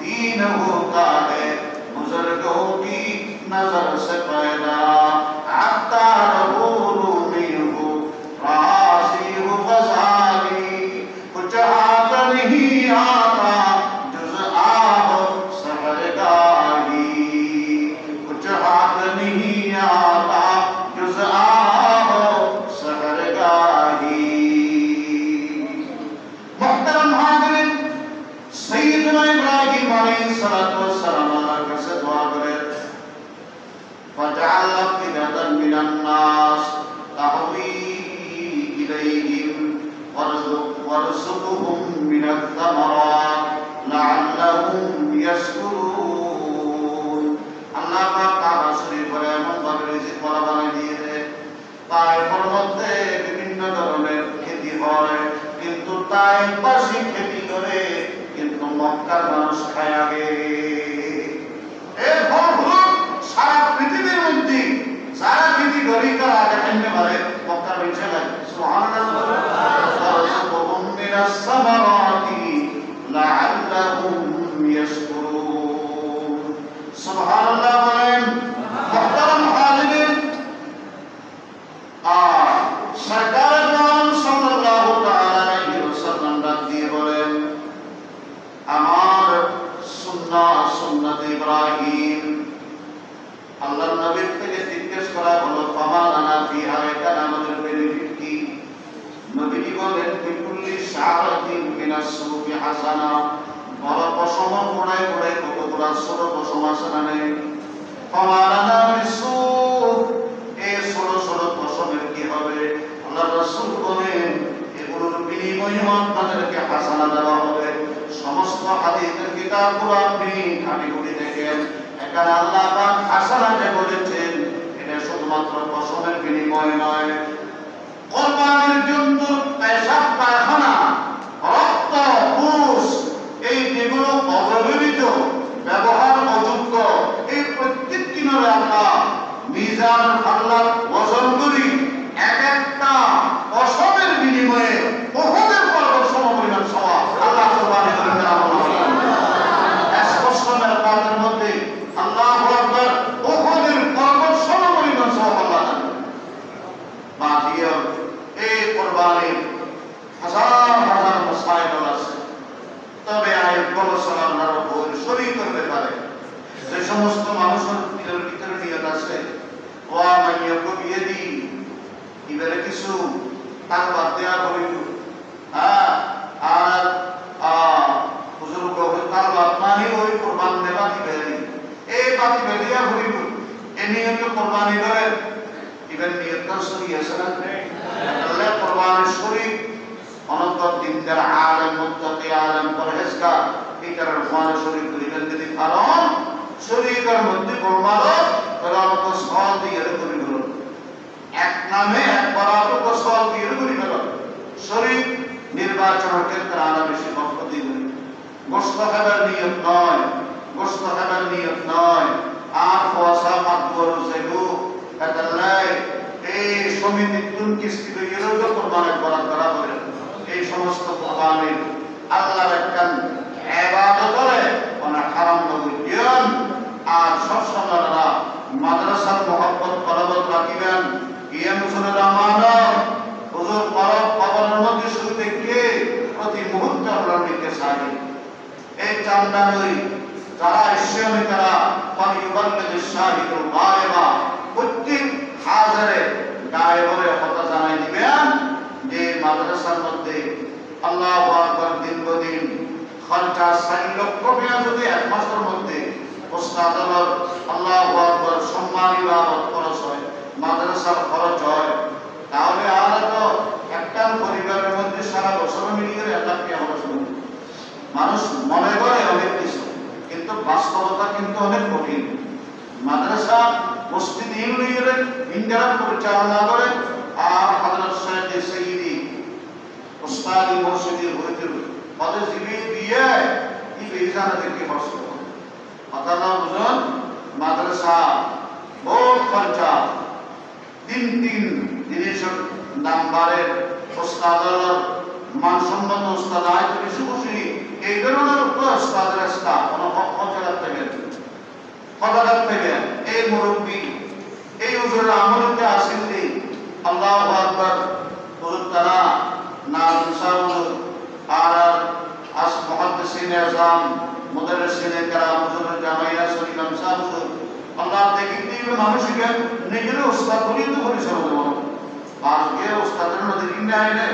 दीन होता है, बुजुर्गों की नजर से पैदा। अत्तार মধ্যে বিভিন্ন ধরনের খেতি হয়, কিন্তু তাইফবাসী খেতি করে, কিন্তু মক্কার মানুষ খায় আগে। এর ফল হলো সারা পৃথিবীর মধ্যে যারা খেতি করি তারা আগে খাইতে পারে, মক্কার বেঁচে লাগে। সুবহানাল্লাহ। ওয়ারযুকহুম মিনাস সামারাতি লাআল্লাহুম ইয়াশকুরুন। সুবহানাল্লাহ বলেন। মুহতারাম হাজিরিন, সরকার আলম সাল্লাল্লাহু তাআলা আলাইহি ওয়াসাল্লাম ডাক দিয়ে বলেন, আমার সুন্নাত ইব্রাহিম। আল্লাহর নবীর থেকে জিজ্ঞেস করা হলো, ফামা লানা ফিহা, এটা আমাদের বেনিফিট কি? নবীজি বলেন, বিকুল্লি শাআরাতিন মিনাস সুফি হাসানা, বড় পশম গোড়ায় গোড়ায় কতগুলা ছোট পশম আছে না নেই? ফামা লানা বিসুফ, এই ছোট ছোট পশমের কি হবে? আল্লাহ রাসূল বলেন, এগুলোর বিনিময়ে আপনাদেরকে হাসানা দেওয়া হবে। সমস্ত হাদিসের কিতাবগুলো আপনি ঘাঁটি দেখেন, এখানে আল্লাহ পাক হাসানা যে বলেছেন, এটা শুধুমাত্র পশমের বিনিময় নয়, কোরবানির জন্তুর পেশাব পায়খানা, রক্ত, পুষ, এই যেগুলো অব্যবহৃত, ব্যবহার অযোগ্য, এই প্রত্যেকটি নয় আল্লাহ মিজান আল্লাহ ওজন করি, এক একটা পশমের বিনিময়ে উহুদের পর্বত সমপরিমাণ সওয়াব আল্লাহ কোরবানি করে দেওয়া হবে। মেরকাতের মধ্যে আল্লাহু আকবার, উহুদের পর্বত সমপরিমাণ সওয়াব আল্লাহ দেন। বাকিও এই কোরবানির হাজার হাজার মাসাইল আছে, তবে আয়ের গবেষণা আপনারা শরীর করতে পারে। যে সমস্ত মানুষের ভিতরে নিয়ত আছে, ওয়া মাইয়াকুম ইয়াদি, এবারে কিছু তার বাদ দেওয়া হইল, আর হুজুর কবে তার বাদ মানে ওই কোরবান দেবা দিবে, এই বাতি বেরিয়া হইল, এ নিয়ত কোরবানি করে, এবার নিয়তটা শরীর আছে না? আল্লাহ কোরবানির শরীর অনন্তর দিনদার আলেম, মুত্তাকি আলেম, পরহেজগার, এই কারণে কোরবানির শরীর করিবেন। যদি কারণ শরীরের মধ্যে গোলমালো অল্প সওয়াল দিয়ে করি গেল, এক নামে এক বরাবর সওয়াল দিয়ে করি গেল। শরীর নির্বাচনের ক্ষেত্রে আরো বেশি বক্ত দিবে। গোশত খাবার নিয়ত নয়, গোশত খাবার নিয়ত নয়, আর ফসা মাতবর যেগু এতলাই এই সমিতি তুন কিস্তি তো এরও কোরবানি করা করে। এই সমস্ত কোরবানি আল্লাহর একটা ইবাদত করে, ওনা হারাম নবুজ্ঞান। আর সব সন্তানরা মাদ্রাসার মহব্বত করাবত রাখিবেন, ইয়ে মুসলের আমানত হুজুর পরব কবরের মধ্যে শুধু দেখে প্রতি মুহূর্তে আল্লাহর দিকে সাহায্য। এই চান্দানই যারা ইসলামী তারা ফালিউবাল্লিগ শাহিদুল গায়বা, প্রত্যেক হাজারে গায়বের কথা জানাই দিবেন যে মাদ্রাসার মধ্যে আল্লাহু আকবার দীর্ঘদিন খরচা ৬ লক্ষ টাকা যদি এক মাসের মধ্যে ওস্তাদর আল্লাহু আকবার সম্মান ইবাদত খরচ হয়, মাদ্রাসার খরচ হয়, তাহলে আর তো একটা পরিবারের মধ্যে সারা বছর মিলিয়ে ১ লাখ টাকা খরচ হবে। মানুষ মনে করে অনেক কিছু, কিন্তু বাস্তবতা কিন্তু অনেক কঠিন। মাদ্রাসা মসজিদ ইউনিয়নের ইন্ডিয়ার পরিচালনা করে আর হযরত সাইয়েদ সাইয়্যিদি উস্তাদি মসজিদ হইতের পদে জীবী দিয়ে এই বেজানা দেখে বসত। আল্লাহ বুঝুন, মাদ্রাসা বহু খরচা, তিন জিনিসের দাম বাড়ে, উস্তাদের মানসম্মত উস্তাদ আয় বেশি খুশি, এই ধরনের উপর উস্তাদের রাস্তা কোনো খরচা থেকে এই মুরব্বী এই হুজুরের আমলতে আসেননি। আল্লাহু আকবার, হুজুর তারা নাজম সাহেব আর আস মুহাদ্দিসিন আযম মুদাররিসিন کرام হুজুর জামাইয়া সলিম সাহেব, আল্লাহ দেখেন দিবে মানুষকে নিজের উস্তাদ বলি তো পরিচয় দেব, আজকে উস্তাদের নদী কিনে আইলে